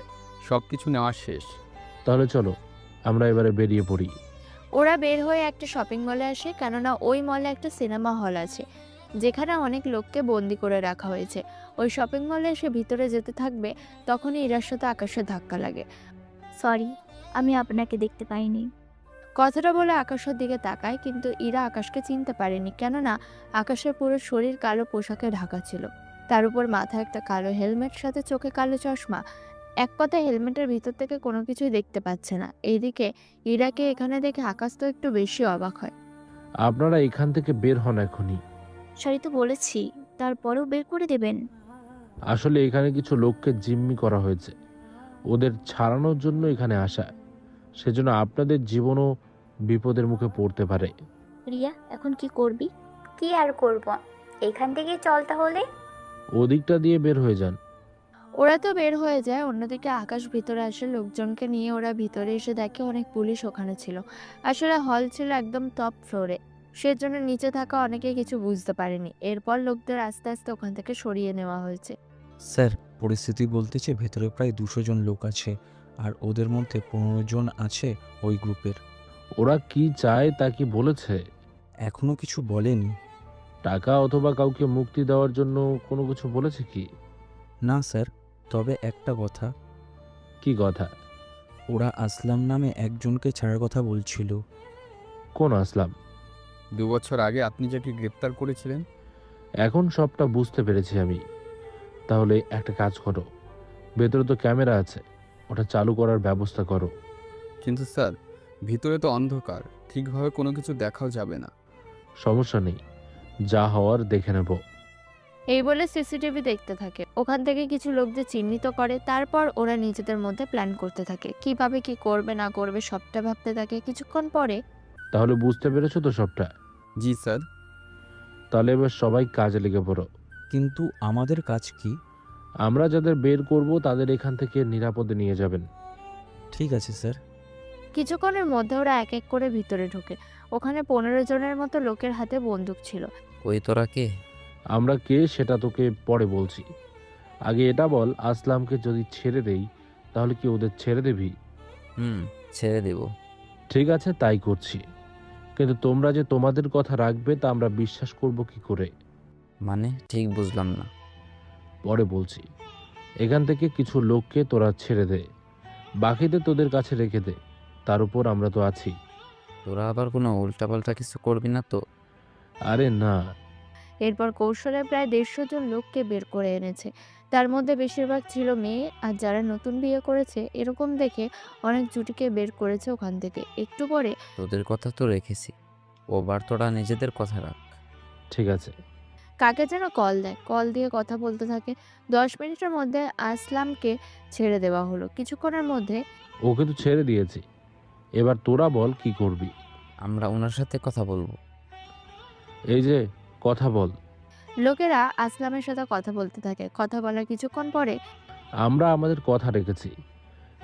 সব কিছু নেওয়া শেষ। তাহলে চলো আমরা এবারে বেরিয়ে পড়ি। ওরা বের হয়ে একটা শপিং মলে আসে, কেননা ওই মলে একটা সিনেমা হল আছে। যেখানে অনেক লোককে বন্দি করে রাখা হয়েছে। ওই শপিং মলে সে ভিতরে যেতে থাকবে, তখনই ইরার সাথে আকাশের ধাক্কা লাগে। সরি, আমি আপনাকে দেখতে পাইনি। কথাটা বলে আকাশের দিকে তাকায়, কিন্তু ইরা আকাশকে চিনতে পারেনি, কেননা আকাশের পুরো শরীর কালো পোশাকে ঢাকা ছিল। তার উপর মাথায় একটা কালো হেলমেট, সাথে চোখে কালো চশমা। এক কথায় হেলমেটের ভিতর থেকে কোনো কিছুই দেখতে পাচ্ছে না। এইদিকে ইরাকে এখানে দেখে আকাশ তো একটু বেশি অবাক হয়। আপনারা এখান থেকে বের হন এখনই। সরি তো বলেছি, তারপরেও বের করে দেবেন? আসলে এখানে কিছু লোককে জিম্মি করা হয়েছে, ওদের ছাড়ানোর জন্য এখানে আসা। সেজন্য আপনাদের জীবনও বিপদের মুখে পড়তে পারে। রিয়া, এখন কি করবি? কি আর করব, এখান থেকে চল তাহলে। ওদিকটা দিয়ে বের হয়ে যান। ওরা তো বের হয়ে যায়। অন্যদিকে আকাশ ভিতরে আসে লোকজনকে নিয়ে। ওরা ভিতরে এসে দেখে অনেক পুলিশ ওখানে ছিল। আসলে হল ছিল একদম টপ ফ্লোরে, সেজন্য নিচে থাকা অনেকে কিছু বুঝতে পারেনি। এরপর লোকদের আস্তে আস্তে ওখান থেকে সরিয়ে নেওয়া হয়েছে। স্যার, পরিস্থিতি বলতেছে ভেতরে প্রায় 200 জন লোক আছে, আর ওদের মধ্যে 15 জন আছে ওই গ্রুপের। ওরা কি চায় তা কি বলেছে? এখনো কিছু বলেনি। টাকা অথবা কাউকে মুক্তি দেওয়ার জন্য কোনো কিছু বলেছে কি? না স্যার, তবে একটা কথা। কি কথা? ওরা আসলাম নামে একজনকে ছাড়ার কথা বলছিল। কোন আসলাম? 2 বছর আগে আপনি যাকে গ্রেপ্তার করেছিলেন। এখন সবটা বুঝতে পেরেছি আমি। তাহলে একটা কাজ করো, ভেতরে তো ক্যামেরা আছে, ওটা চালু করার ব্যবস্থা করো। কিন্তু স্যার, ভিতরে তো অন্ধকার, ঠিকভাবে কোনো কিছু দেখাও যাবে না। সমস্যা নেই, যা হওয়ার দেখে নেব। এই বলে সিসিটিভি দেখতে থাকে। ওখান থেকে কিছু লোকদের চিহ্নিত করে। তারপর ওরা নিজেদের মধ্যে প্ল্যান করতে থাকে, কিভাবে কি করবে না করবে সবটা ভাবতে থাকে। কিছুক্ষণ পরে তাহলে বুঝতে পেরেছো তো সবটা? জি স্যার। তাহলে এবার সবাই কাজে লেগে পড়ো। কিন্তু আমাদের কাজ কি? আমরা যাদের বের করব তাদের এখান থেকে নিরাপদে নিয়ে যাবেন। ঠিক আছে স্যার। কিছুক্ষণের মধ্যে ওরা এক এক করে ভিতরে ঢোকে। ওখানে 15 জনের মতো লোকের হাতে বন্দুক ছিল। ওই তোরা কে? আমরা কে সেটা তোকে পরে বলছি, আগে এটা বল, আসলামকে যদি ছেড়ে দেই তাহলে কি ওদের ছেড়ে দিবি? ছেড়ে দেব। ঠিক আছে, তাই করছি। কিন্তু তোমরা যে তোমাদের কথা রাখবে তা আমরা বিশ্বাস করব কি করে? মানে ঠিক বুঝলাম না। পরে বলছি। এখান থেকে কিছু লোককে তোরা ছেড়ে দে, বাকিদের তোদের কাছে রেখে দে। তার উপর আমরা তো আছি। তোরা আবার কোনো উল্টাপাল্টা কিছু করবি না তো? আরে না। এরপর কৌশলে প্রায় 150 জন লোককে বের করে এনেছে। তার মধ্যে বেশিরভাগ ছিল মেয়ে, আর যারা নতুন বিয়ে করেছে এরকম দেখে অনেক জুটিকে বের করেছে ওখান থেকে। একটু পরে তোদের কথা তো রেখেছি, ওবার তোরা নিজেদের কথা রাখ। ঠিক আছে। কাকে যেন কল দেয়, কল দিয়ে কথা বলতে থাকে। 10 মিনিটের মধ্যে আসলামকে ছেড়ে দেওয়া হলো। কিছুক্ষণের মধ্যে ওকে তো ছেড়ে দিয়েছি, এবার তোরা বল কি করবি? আমরা ওনার সাথে কথা বলবো। এই যে কথা বল। লোকেরা আসলামের সাথে কথা বলতে থাকে। কথা বলার কিছুক্ষণ পরে আমরা আমাদের কথা রেখেছি,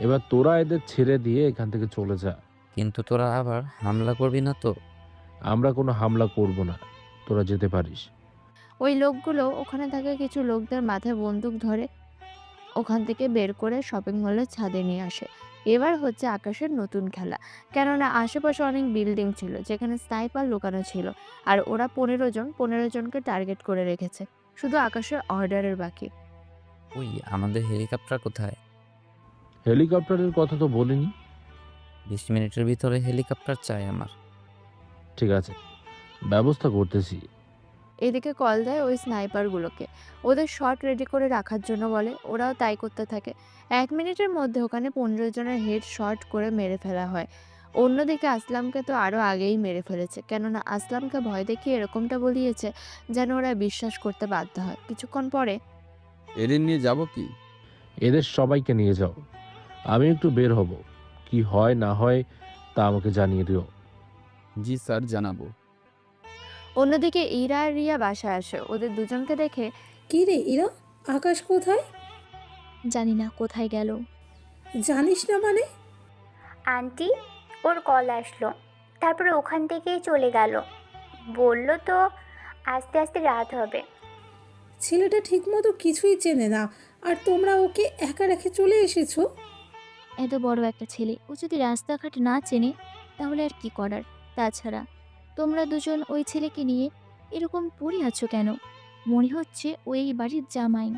এবার তোরা এদের ছেড়ে দিয়ে এখান থেকে চলে যা। কিন্তু তোরা আবার হামলা করবি না তো? আমরা কোনো হামলা করব না, তোরা যেতে পারিস। ওই লোকগুলো ওখানে থাকা কিছু লোকদের মাথায় বন্দুক ধরে ওখান থেকে বের করে শপিং মলের ছাদে নিয়ে আসে। এবার হচ্ছে আকাশের নতুন খেলা, কেননা আশেপাশে অনেক বিল্ডিং ছিল যেখানে স্নাইপার লুকানো ছিল। আর ওরা 15 জনকে টার্গেট করে রেখেছে, শুধু আকাশের অর্ডারের বাকি। ওই আমাদের হেলিকপ্টার কোথায়? হেলিকপ্টারের কথা তো বলিনি। 20 মিনিটের ভিতরে হেলিকপ্টার চাই আমার। ঠিক আছে, ব্যবস্থা করতেছি। এদিকে কল দেয় ওই স্নাইপারগুলোকে, ওদের শট রেডি করে রাখার জন্য বলে। ওরাও তাই করতে থাকে। 1 মিনিটের মধ্যে ওখানে 15 জনের হেড শট করে মেরে ফেলা হয়। অন্যদিকে আসলামকে তো আরও আগেই মেরে ফেলেছে, কেননা আসলামকে ভয় দেখিয়ে এরকমটা বলিয়েছে যেন ওরা বিশ্বাস করতে বাধ্য হয়। কিছুক্ষণ পরে এদের নিয়ে যাব কি? এদের সবাইকে নিয়ে যাও, আমি একটু বের হব। কি হয় না হয় তা আমাকে জানিয়ে দিও। জি স্যার, জানাবো। অন্যদিকে ইরা আর রিয়া বাসায় আসে। ওদের দুজনকে দেখে কি রে ইরা, আকাশ কোথায়? জানি না কোথায় গেল। জানিস না মানে? আন্টি, ওর কল আসলো, তারপরে ওখান থেকেই চলে গেল। বলল তো আস্তে আস্তে রাত হবে। ছেলেটা ঠিকমতো কিছুই চেনে না, আর তোমরা ওকে একা রেখে চলে এসেছো। এত বড় একটা ছেলে, ও যদি রাস্তাঘাট না চেনে তাহলে আর কি করার? তাছাড়া তোমরা দুজন ওই ছেলেকে নিয়ে এরকম পড়ে আছো কেন? মনে হচ্ছে ও এই বাড়ির জামাই।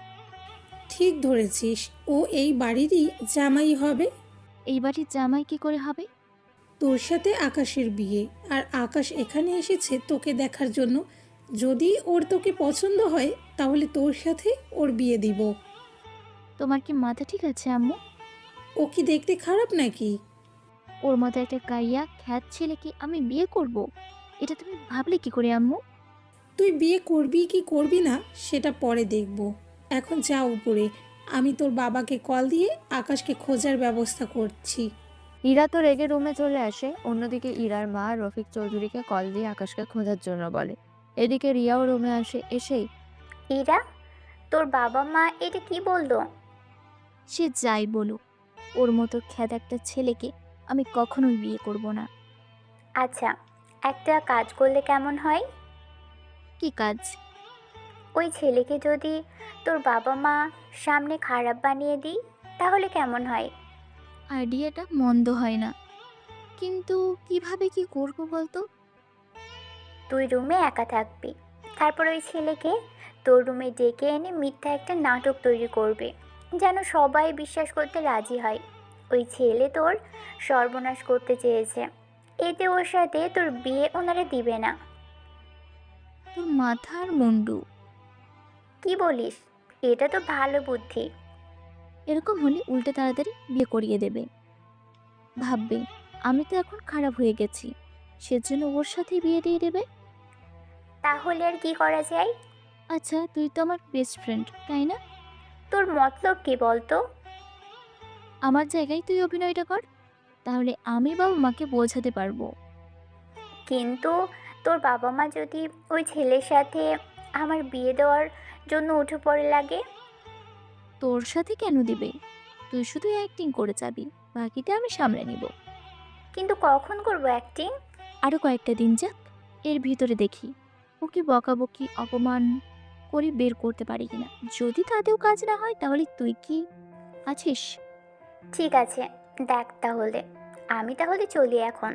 ঠিক ধরেছিস, ও এই বাড়িরই জামাই হবে। এই বাড়ির জামাই কি করে হবে? তোর সাথে আকাশের বিয়ে, আর আকাশ এখানে এসেছে তোকে দেখার জন্য। যদি ওর তোকে পছন্দ হয় তাহলে তোর সাথে ওর বিয়ে দিব। তোমার কি মাথা ঠিক আছে আম্মু? ও কি দেখতে খারাপ নাকি? ওর মতো একটা গাইয়া খ্যাত ছেলেকে আমি বিয়ে করব? এটা তুমি ভাবলে কি করে আম্মু? তুই বিয়ে করবি কি করবি না সেটা পরে দেখব। এখন যা উপরে, আমি তোর বাবাকে কল দিয়ে আকাশকে খোঁজার ব্যবস্থা করছি। ইরা তো রেগে রুমে চলে আসে। অন্যদিকে ইরার মা রফিক চৌধুরীকে কল দিয়ে আকাশকে খোঁজার জন্য বলে। এদিকে রিয়াও রুমে আসে। এসেই ইরা, তোর বাবা মা এটা কি বললো? সে যাই বলুক, ওর মতো খ্যাত একটা ছেলেকে আমি কখনোই বিয়ে করব না। আচ্ছা, একটা কাজ করলে কেমন হয়? কি কাজ? ওই ছেলেকে যদি তোর বাবা মা সামনে খারাপ বানিয়ে দিই তাহলে কেমন হয়? আইডিয়াটা মন্দ হয় না, কিন্তু কিভাবে কি করব বলতো? তুই রুমে একা থাকবি, তারপর ওই ছেলেকে তোর রুমে ডেকে এনে মিথ্যা একটা নাটক তৈরি করবে, যেন সবাই বিশ্বাস করতে রাজি হয় ওই ছেলে তোর সর্বনাশ করতে চেয়েছে। এতে ওর সাথে তোর বিয়ে ওনারা দিবে না। তোর মাথার মুন্ডু। কি বলিস? এটা তো ভালো বুদ্ধি। এরকম হলে উল্টে তাড়াতাড়ি বিয়ে করিয়ে দেবে। ভাববে আমি তো এখন খারাপ হয়ে গেছি, সেজন্য ওর সাথে বিয়ে দিয়ে দেবে। তাহলে আর কি করা যায়? আচ্ছা, তুই তো আমার বেস্ট ফ্রেন্ড, তাই না? তোর মতলব কি বলতো? আমার জায়গায় তুই অভিনয়টা কর, তাহলে আমি বাবা মাকে বোঝাতে পারবো। কিন্তু তোর বাবা মা যদি ওই ছেলের সাথে আমার বিয়ে দেওয়ার জন্য উঠে পড়ে লাগে? তোর সাথে কেন দিবে? তুই শুধু অ্যাক্টিং করে যাবি, বাকিটা আমি সামলে নিব। কিন্তু কখন করবো অ্যাক্টিং? আরও কয়েকটা দিন যাক, এর ভিতরে দেখি ওকে বকাবকি অপমান করে বের করতে পারি কিনা। যদি তাতেও কাজ না হয় তাহলে তুই কি আছিস? ঠিক আছে, দেখ তাহলে। আমি তাহলে চলি এখন।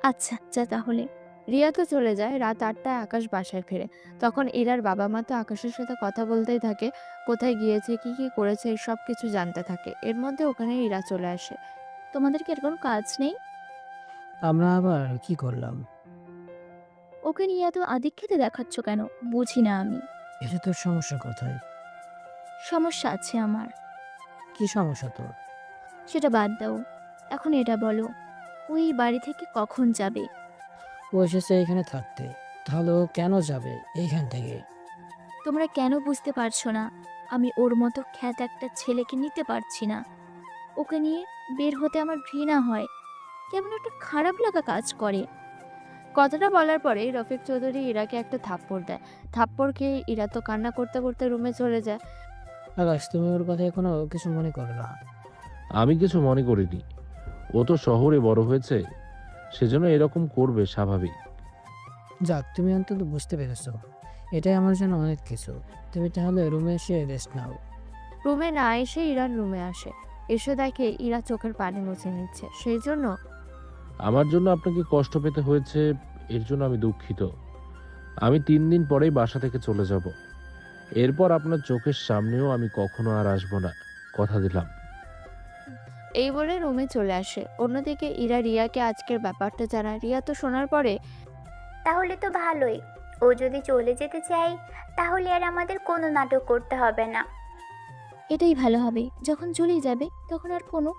আচ্ছা যা তাহলে। রিয়া তো চলে যায়। রাত 8টায় আকাশ বাসায় ফেরে। তখন ইরার বাবা মা তো আকাশের সাথে কথা বলতেই থাকে। কোথায় গিয়েছে, কি কি করেছে সব কিছু জানতে থাকে। এর মধ্যে ওখানে ইরা চলে আসে। তোমাদের কি আর কোনো কাজ নেই? আমরা আবার কি করলাম? ওকে নিয়ে এত আদিক্ষেতে দেখাচ্ছ কেন বুঝি না আমি। এটা তোর সমস্যা কোথায়? সমস্যা আছে আমার। কি সমস্যা তোর? সেটা বাদ দাও, এখন এটা বলো, ওই বাড়ি থেকে কখন যাবে? ও এসেছে এখানে থাকতে, তাহলে ও কেন যাবে এইখান থেকে? তোমরা কেন বুঝতে পারছো না? আমি ওর মতো খ্যাত একটা ছেলেকে নিতে পারছি না। ওকে নিয়ে বের হতে আমার ঘৃণা হয়, কেমন একটা খারাপ লাগা কাজ করে। কথাটা বলার পরে রফিক চৌধুরী ইরাকে একটা থাপ্পড় দেয়। থাপ্পড় খেয়ে ইরা তো কান্না করতে করতে রুমে চলে যায়। আকাশ, তুমি ওর কথায় কোনো কিছু মনে করো না। আমি কিছু মনে করিনি। ও তো শহরে বড় হয়েছে, সেজন্য এরকম করবে, স্বাভাবিক। যাক, তুমি অন্তত বুঝতে পেরেছো, এটাই আমার জন্য অনেক কিছু। তুমি তাহলে রুমে এসে রেস্ট নাও। রুমে না এসে ইরার রুমে আসে। এসে দেখে ইরা চোখের পানি মুছে নিচ্ছে। সেই জন্য আমার জন্য আপনাকে কষ্ট পেতে হয়েছে, এর জন্য আমি দুঃখিত। আমি 3 দিন পরেই বাসা থেকে চলে যাব। এরপর আপনার চোখের সামনেও আমি কখনো আর আসবো না, কথা দিলাম। এই বলে রুমে চলে আসে। অন্যদিকে ইরা রিয়াকে আজকের ব্যাপারটা জানায়। রিয়া তো শোনার পরে তাহলে তো ভালোই। ও যদি চলে যেতে চায় তাহলে আর আমাদের কোনো নাটক করতে হবে না। এটাই ভালো হবে, যখন চলেই যাবে তখন আর কোনো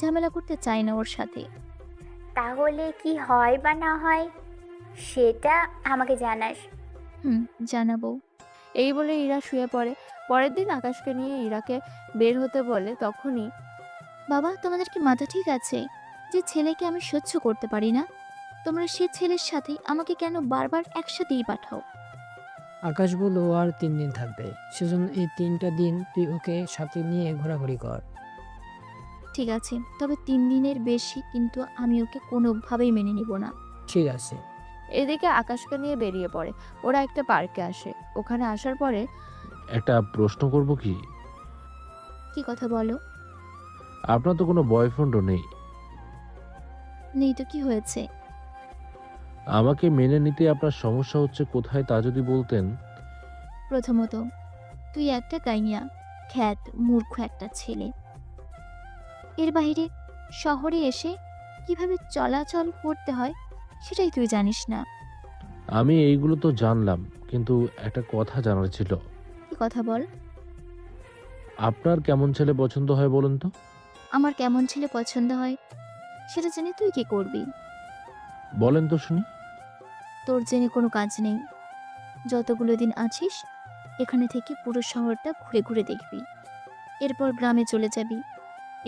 ঝামেলা করতে চাই না ওর সাথে। তাহলে কি হয় বা না হয় সেটা আমাকে জানাস। জানাবো। এই বলে ইরা শুয়ে পড়ে। পরের দিন আকাশকে নিয়ে ইরাকে বের হতে বলে। তখনই বাবা, তোমাদের কি মাথা ঠিক আছে? যে ছেলেকে আমি সহ্য করতে পারি না, তোমরা সে ছেলের সাথে আমাকে কেন বারবার একসাথেই পাঠাও? আকাশ বলল ও আর 3 দিন থাকবে, সেজন্য এই 3টা দিন তুই ওকে সাথে নিয়ে ঘোরাঘুরি কর। ঠিক আছে, তবে 3 দিনের বেশি কিন্তু আমি ওকে কোনোভাবেই মেনে নিব না। ঠিক আছে। এদিকে আকাশকে নিয়ে বেরিয়ে পড়ে। ওরা একটা পার্কে আসে। ওখানে আসার পরে একটা প্রশ্ন করব কি? কি কথা বলো? আপনার তো কোনো বয়ফ্রেন্ডও নেই। নেই তো কি হয়েছে? আমাকে মেনে নিতে আপনার সমস্যা হচ্ছে কোথায় তা যদি বলতেন। প্রথমত, তুই একটা গাইয়া, খ্যাত মূর্খ একটা ছেলে। এর বাইরে শহরে এসে কিভাবে চলাচল করতে হয় সেটাই তুই জানিস না। আমি এইগুলো তো জানলাম, কিন্তু একটা কথা জানার ছিল। কি কথা বল? আপনার কেমন ছেলে পছন্দ হয় বলুন তো? আমার কেমন ছেলে পছন্দ হয় সেটা জেনে তুই কি করবি? বলেন তো শুনি। তোর জেনে কোনো কাজ নেই। যতগুলো দিন আছিস এখানে থেকে পুরো শহরটা ঘুরে ঘুরে দেখবি, এরপর গ্রামে চলে যাবি।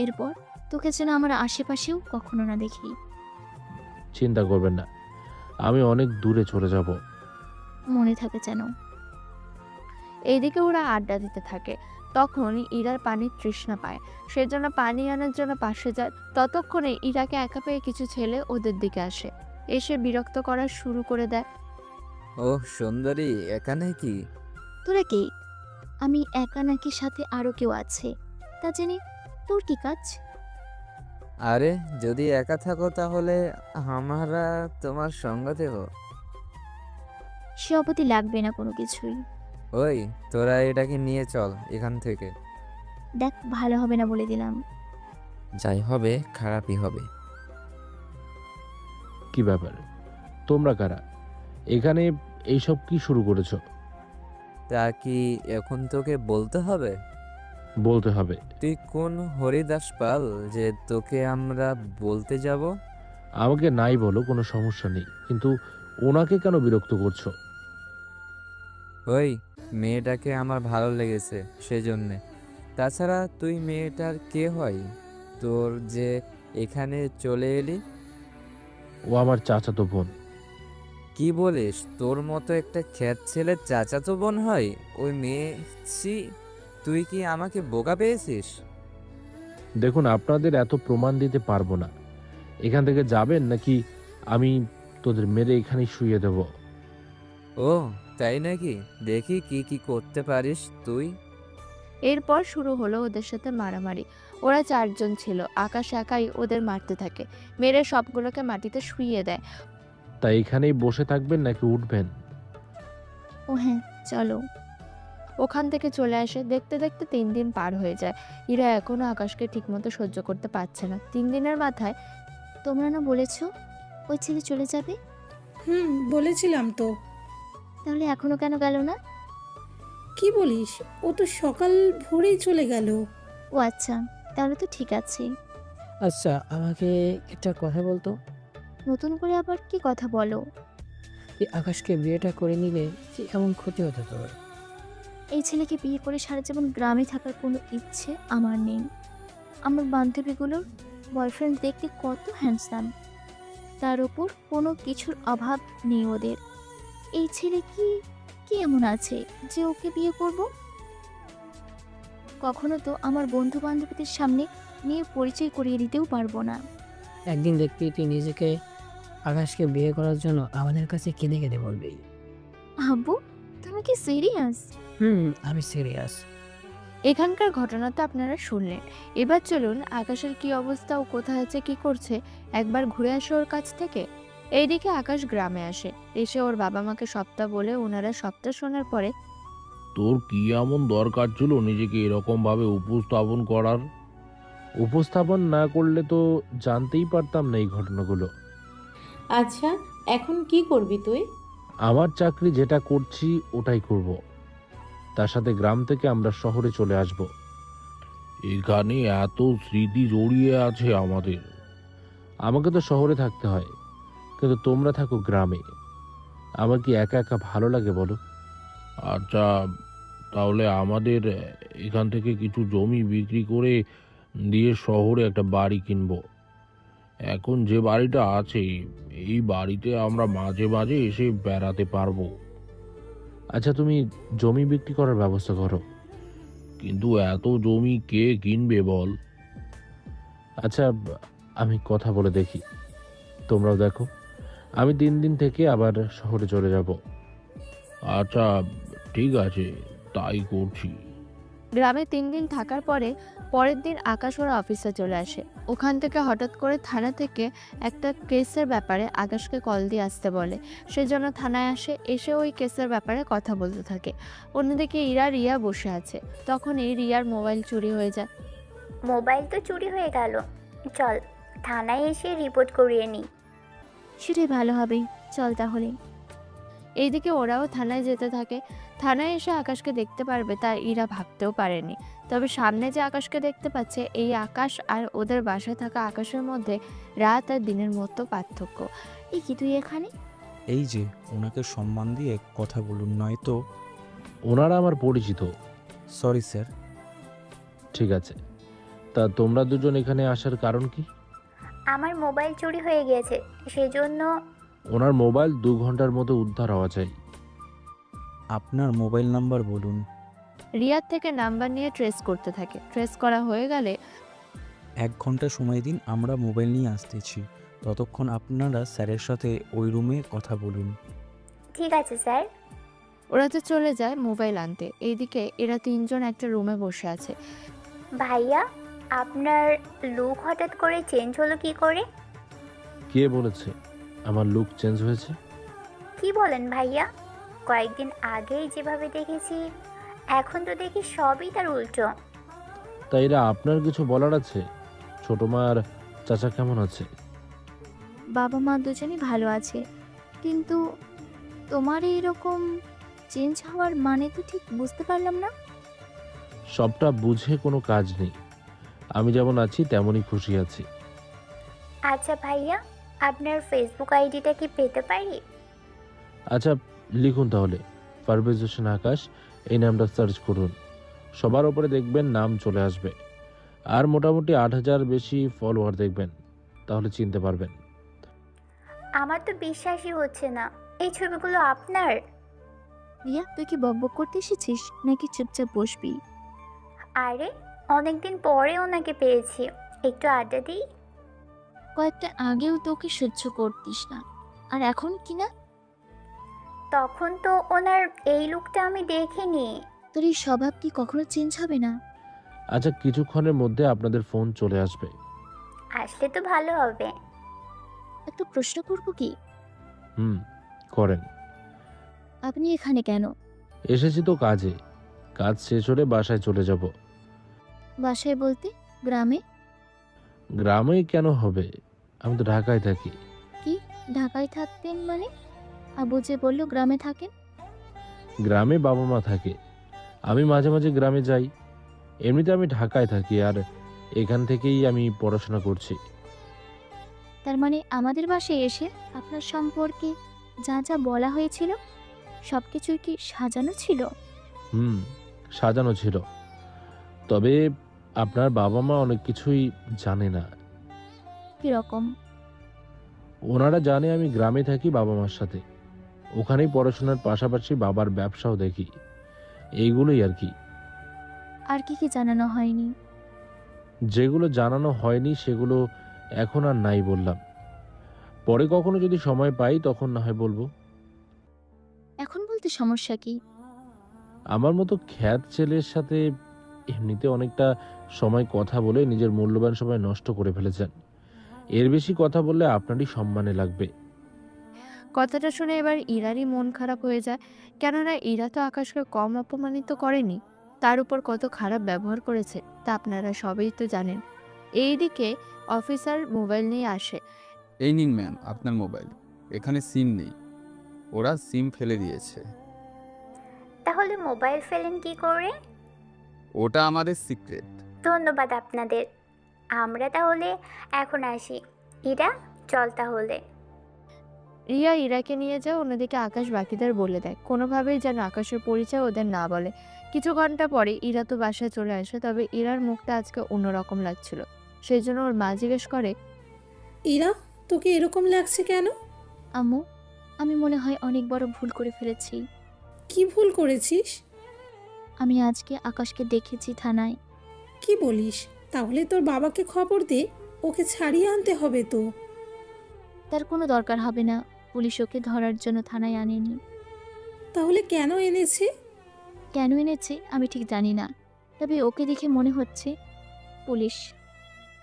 এরপর তোকে যেন আমার আশেপাশেও কখনো না দেখি। চিন্তা করবেন না, আমি অনেক দূরে চলে যাব। মনে থাকে যেন। এইদিকে ওরা আড্ডা দিতে থাকে। তখন ইরার পানির তৃষ্ণা পায়, সেজন্য পানি আনার জন্য পাশে যায়। ততক্ষণে ইরাকে একা পেয়ে কিছু ছেলে ওদের দিকে আসে, এসে বিরক্ত করা শুরু করে দেয়। ও সুন্দরী, এখানে কি? তোরা কে? আমি একা নাকি সাথে আরো কেউ আছে তা জেনে তোর কি কাজ? আরে যদি একা থাকো তাহলে আমরা তোমার সঙ্গ দেব। সে অবধি লাগবে না কোনো কিছুই। ওই তোরা এটাকে নিয়ে চল এখান থেকে। দেখ, ভালো হবে না বলে দিলাম। যাই হবে খারাপই হবে। কি ব্যাপার, তোমরা কারা? এখানে এইসব কি শুরু করেছো? তা কি এখন তোকে বলতে হবে? বলতে হবে। তুই কোন হরিদাস পাল যে তোকে আমরা বলতে যাব? আমাকে নাই বলো, কোনো সমস্যা নেই, কিন্তু ওনাকে কেন বিরক্ত করছো? ওই মেয়েটাকে আমার ভালো লেগেছে সেজন্যে। তাছাড়া তুই মেয়েটার কে হয় তোর যে এখানে চলে এলি? ও আমার চাচাতো বোন। কি বলিস? তোর মতো একটা খ্যাত ছেলের চাচাতো বোন হয় ওই মেয়ে? ছি, তুই কি আমাকে বোকা পেয়েছিস? দেখুন, আপনাদের এত প্রমাণ দিতে পারবো না। এখান থেকে যাবেন নাকি আমি তোদের মেরে এখানেই শুইয়ে দেব? ও তাই নাকি? দেখি কি কি করতে পারিস তুই। এরপর শুরু হলো ওদের সাথে মারামারি। ওরা 4 জন ছিল, আকাশ একাই ওদের মারতে থাকে, মেরে সবগুলোকে মাটিতে শুইয়ে দেয়। তাই এখানেই বসে থাকবেন নাকি উঠবেন? ও হ্যাঁ, চলো। ওখান থেকে চলে আসে। দেখতে দেখতে 3 দিন পার হয়ে যায়। ইরা এখনো আকাশকে ঠিকমতো সহ্য করতে পারছে না। 3 দিনের মাথায় তোমরা না বলেছো ওই ছেলে চলে যাবে? বলেছিলাম তো। তাহলে এখনো কেন গেল না? কি বলিস? ও তো সকাল ভোরেই চলে গেল। ও আচ্ছা, তাহলে তো ঠিক আছে। আচ্ছা, আমাকে একটা কথা বলতো। নতুন করে আবার কি কথা বলো? এই আকাশকে বিয়েটা করে নিলে কি এমন ক্ষতি হতো তোর? এই ছেলেকে বিয়ে করে সারা জীবন গ্রামে থাকার কোনো ইচ্ছে আমার নেই। আমার বান্ধবীগুলোর বয়ফ্রেন্ড দেখতে কত হ্যান্ডসাম, তার ওপর কোনো কিছুর অভাব নেই ওদের। এই ছেলে কি কি এমন আছে যে ওকে বিয়ে করব? কখনো তো আমার বন্ধু বান্ধবীদের সামনে নিয়ে পরিচয় করিয়ে দিতেও পারবো না। একদিন দেখবি তুই নিজেকে আকাশকে বিয়ে করার জন্য আমাদের কাছে কেঁদে কেঁদে বলবি। আব্বু, তুমি কি সিরিয়াস? আমি সিরিয়াস। এখানকার ঘটনা তো আপনারা শুনলেন। এবার চলুন আকাশের কি অবস্থা, ও কোথায় আছে, কি করছে, একবার ঘুরে আসে ওর কাছ থেকে। এইদিকে আকাশ গ্রামে আসে। এসে ওর বাবা মাকে সবটা বলে ওনারা সবটা শোনার পরে, তোর কি এমন দরকার ছিল নিজেকে এরকম ভাবে উপস্থাপন করার? উপস্থাপন না করলে তো জানতেই পারতাম না এই ঘটনাগুলো। আচ্ছা, এখন কি করবি তুই? আমার চাকরি যেটা করছি ওটাই করব। তার সাথে গ্রাম থেকে আমরা শহরে চলে আসব। এখানে এত স্মৃতি জড়িয়ে আছে আমাদের। আমাকে তো শহরে থাকতে হয়, কিন্তু তোমরা থাকো গ্রামে। আমার কি একা একা ভালো লাগে বলো? আচ্ছা, তাহলে আমাদের এখান থেকে কিছু জমি বিক্রি করে দিয়ে শহরে একটা বাড়ি কিনবো। এখন যে বাড়িটা আছে এই বাড়িতে আমরা মাঝে মাঝে এসে বেড়াতে পারবো। আচ্ছা, তুমি জমি বিক্রি করার ব্যবস্থা করো, কিন্তু এত জমি কে কিনবে বল? আচ্ছা, আমি কথা বলে দেখি, তোমরাও দেখো। আমি 3 দিন থেকে আবার শহরে চলে যাব। আচ্ছা ঠিক আছে, তাই করছি। গ্রামে 3 দিন থাকার পরের দিন আকাশ ওর অফিসে চলে আসে। ওখান থেকে হঠাৎ করে থানা থেকে একটা কেসের ব্যাপারে আকাশকে কল দিয়ে আসতে বলে। সেজন্য থানায় আসে, এসে ওই কেসের ব্যাপারে কথা বলতে থাকে। অন্যদিকে রিয়া বসে আছে। তখনই রিয়ার মোবাইল চুরি হয়ে যায়। মোবাইল তো চুরি হয়ে গেল, চল থানায় এসে রিপোর্ট করিয়ে নিই। সেটাই ভালো হবে, চল তাহলে। এইদিকে ওরাও থানায় যেতে থাকে। থানায় এসে আকাশকে দেখতে পারবে তা ইরা ভাবতেও পারেনি। তবে সামনে যে আকাশকে দেখতে পাচ্ছে, এই আকাশ আর ওদের বাসায় থাকা আকাশের মধ্যে রাত আর দিনের মতো পার্থক্য। এই কি তুই এখানে? এই যে ওনাকে সম্মান দিয়ে কথা বলুন, নয়তো। ওনারা আমার পরিচিত। Sorry sir. ঠিক আছে, তা তোমরা দুজন এখানে আসার কারণ কি? আমার মোবাইল চুরি হয়ে গিয়েছে, সেজন্য। ওনার মোবাইল 2 ঘন্টার মধ্যে উদ্ধার হওয়া চাই। আপনার মোবাইল নাম্বার বলুন। রিয়ার থেকে নাম্বার নিয়ে ট্রেস করতে থাকে। ট্রেস করা হয়ে গেলে 1 ঘন্টা সময় দিন, আমরা মোবাইল নিয়ে আসতেছি। ততক্ষণ আপনারা স্যারের সাথে ওই রুমে কথা বলুন। ঠিক আছে স্যার। ওরা তো চলে যায় মোবাইল আনতে। এইদিকে এরা 3 জন একটা রুমে বসে আছে। ভাইয়া, আপনার লুক হঠাৎ করে চেঞ্জ হলো কি করে? কে বলেছে আমার লুক চেঞ্জ হয়েছে? কি বলেন ভাইয়া? কয়েকদিন আগেই যেভাবে দেখেছি, এখন তো দেখি সবই তার উল্টো। তাই এরা আপনার কিছু বলার আছে? ছোট মা আর চাচা কেমন আছে? বাবা মা দুজনই ভালো আছে, কিন্তু তোমার এইরকম চেঞ্জ হওয়ার মানে তো ঠিক বুঝতে পারলাম না। সবটা বুঝে কোনো কাজ নেই। আমি যেমন আছি তেমনই খুশি আছি। আচ্ছা ভাইয়া, আপনার ফেসবুক আইডিটা কি পেতে পারি? আচ্ছা, লিখুন তাহলে পারভেজ হোসেন আকাশ, এই নামটা সার্চ করুন। সবার ওপরে দেখবেন নাম চলে আসবে। আর মোটামুটি 8,000 বেশি ফলোয়ার দেখবেন, তাহলে চিনতে পারবেন। আমার তো বিশ্বাসই হচ্ছে না, এই ছবিগুলো আপনার। রিয়া, তুই কি বকবক করতে এসেছিস নাকি চুপচাপ বসবি? আরে, অনেকদিন পরে ওনাকে পেয়েছি, একটু আড্ডা দিই। কয়েকটা আগেও তোকে সহ্য করতিস না, আর এখন কি না? তখন তো ওনার এই লুকটা আমি দেখিনি। তোর এই স্বভাব কি কখনো চেঞ্জ হবে না? আচ্ছা, কিছুক্ষণের মধ্যে আপনাদের ফোন চলে আসবে। আসলে তো ভালো হবে। একটা প্রশ্ন করবো কি? করেন। আপনি এখানে কেন? এসেছি তো কাজে, কাজ শেষ হলে বাসায় চলে যাব। বাসায় বলতে গ্রামে? গ্রামে কেন হবে, আমি তো ঢাকায় থাকি। কি ঢাকায় থাকতেন মানে? আবু যে বললো গ্রামে থাকেন। গ্রামে বাবা মা থাকে, আমি মাঝে মাঝে গ্রামে যাই। এমনিতে আমি ঢাকায় থাকি, আর এখান থেকেই আমি পড়াশোনা করছি। তার মানে আমাদের বাসায় এসে আপনার সম্পর্কে যা যা বলা হয়েছিল সব কিছুই কি সাজানো ছিল? সাজানো ছিল, তবে আপনার বাবা মা অনেক কিছুই জানে না। কিরকম? ওনারা জানে আমি গ্রামে থাকি বাবা মার সাথে, ওখানেই পড়াশোনার পাশাপাশি বাবার ব্যবসাও দেখি, এইগুলোই আর কি। আর কি কি জানানো হয়নি? যেগুলো জানানো হয়নি সেগুলো এখন আর নাই বললাম। পরে কখনো যদি সময় পাই তখন না হয় বলবো। এখন বলতে সমস্যা কি? আমার মতো খ্যাত ছেলের সাথে এমনিতে অনেকটা সময় কথা বলে নিজের মূল্যবান সময় নষ্ট করে ফেলেছেন। এর বেশি কথা বললে আপনারই সম্মানে লাগবে। কথাটা শুনে এবার ইরারই মন খারাপ হয়ে যায়। কেননা ইরা তো আকাশকে কম অপমানিত করেনি, তার উপর কত খারাপ ব্যবহার করেছে তা আপনারা সবাই তো জানেন। এইদিকে অফিসার মোবাইল নিয়ে আসে। এই নিন ম্যাম আপনার মোবাইল, এখানে সিম নেই, ওরা সিম ফেলে দিয়েছে। তাহলে মোবাইল ফেলেন কি করে? ওটা আমাদের সিক্রেট। ধন্যবাদ আপনাদের। আমরা তাহলে এখন আসি। ইরা, চল তাহলে। রিয়া ইরাকে নিয়ে যায়, অন্যদিকে আকাশ বাকিদের বলে দেয় কোনোভাবেই যেন আকাশের পরিচয় ওদের না বলে। কিছু ঘন্টা পরে ইরা তো বাসায় চলে আসে, তবে ইরার মুখটা আজকে অন্যরকম লাগছিল। সেই জন্য ওর মা জিজ্ঞেস করে, ইরা, তোকে এরকম লাগছে কেন? আম্মু, আমি মনে হয় অনেক বড় ভুল করে ফেলেছি। কি ভুল করেছিস? আমি আজকে আকাশকে দেখেছি থানায়। কি বলিস? তাহলে তোর বাবাকে খবর দে, ওকে ছাড়িয়ে আনতে হবে তো। তার কোনো দরকার হবে না, পুলিশ ওকে ধরার জন্য থানায় আনেনি। তাহলে কেন এনেছে? কেন এনেছে আমি ঠিক জানি না, তবে ওকে দেখে মনে হচ্ছে পুলিশ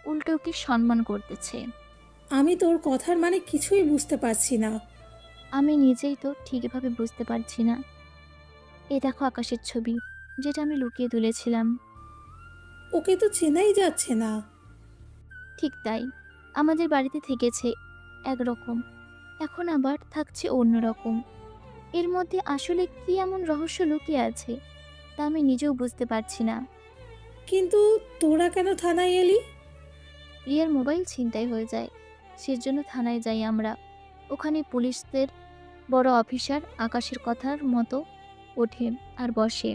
উল্টো ওকে সম্মান করতেছে। আমি তোর কথার মানে কিছুই বুঝতে পারছি না। আমি নিজেই তো ঠিকভাবে বুঝতে পারছি না। এ দেখো আকাশের ছবি, যেটা আমি লুকিয়ে তুলেছিলাম। ওকে তো চেনাই যাচ্ছে না। ঠিক তাই, আমাদের বাড়িতে থেকেছে একরকম, এখন আবার থাকছে অন্যরকম। এর মধ্যে আসলে কি এমন রহস্য লুকিয়ে আছে তা আমি নিজেও বুঝতে পারছি না। কিন্তু তোরা কেন থানায় এলি? রিয়ার মোবাইল ছিনতাই হয়ে যায়, সেজন্য থানায় যাই আমরা। ওখানে পুলিশদের বড় অফিসার আকাশের কথার মতো ওঠে আর বসে।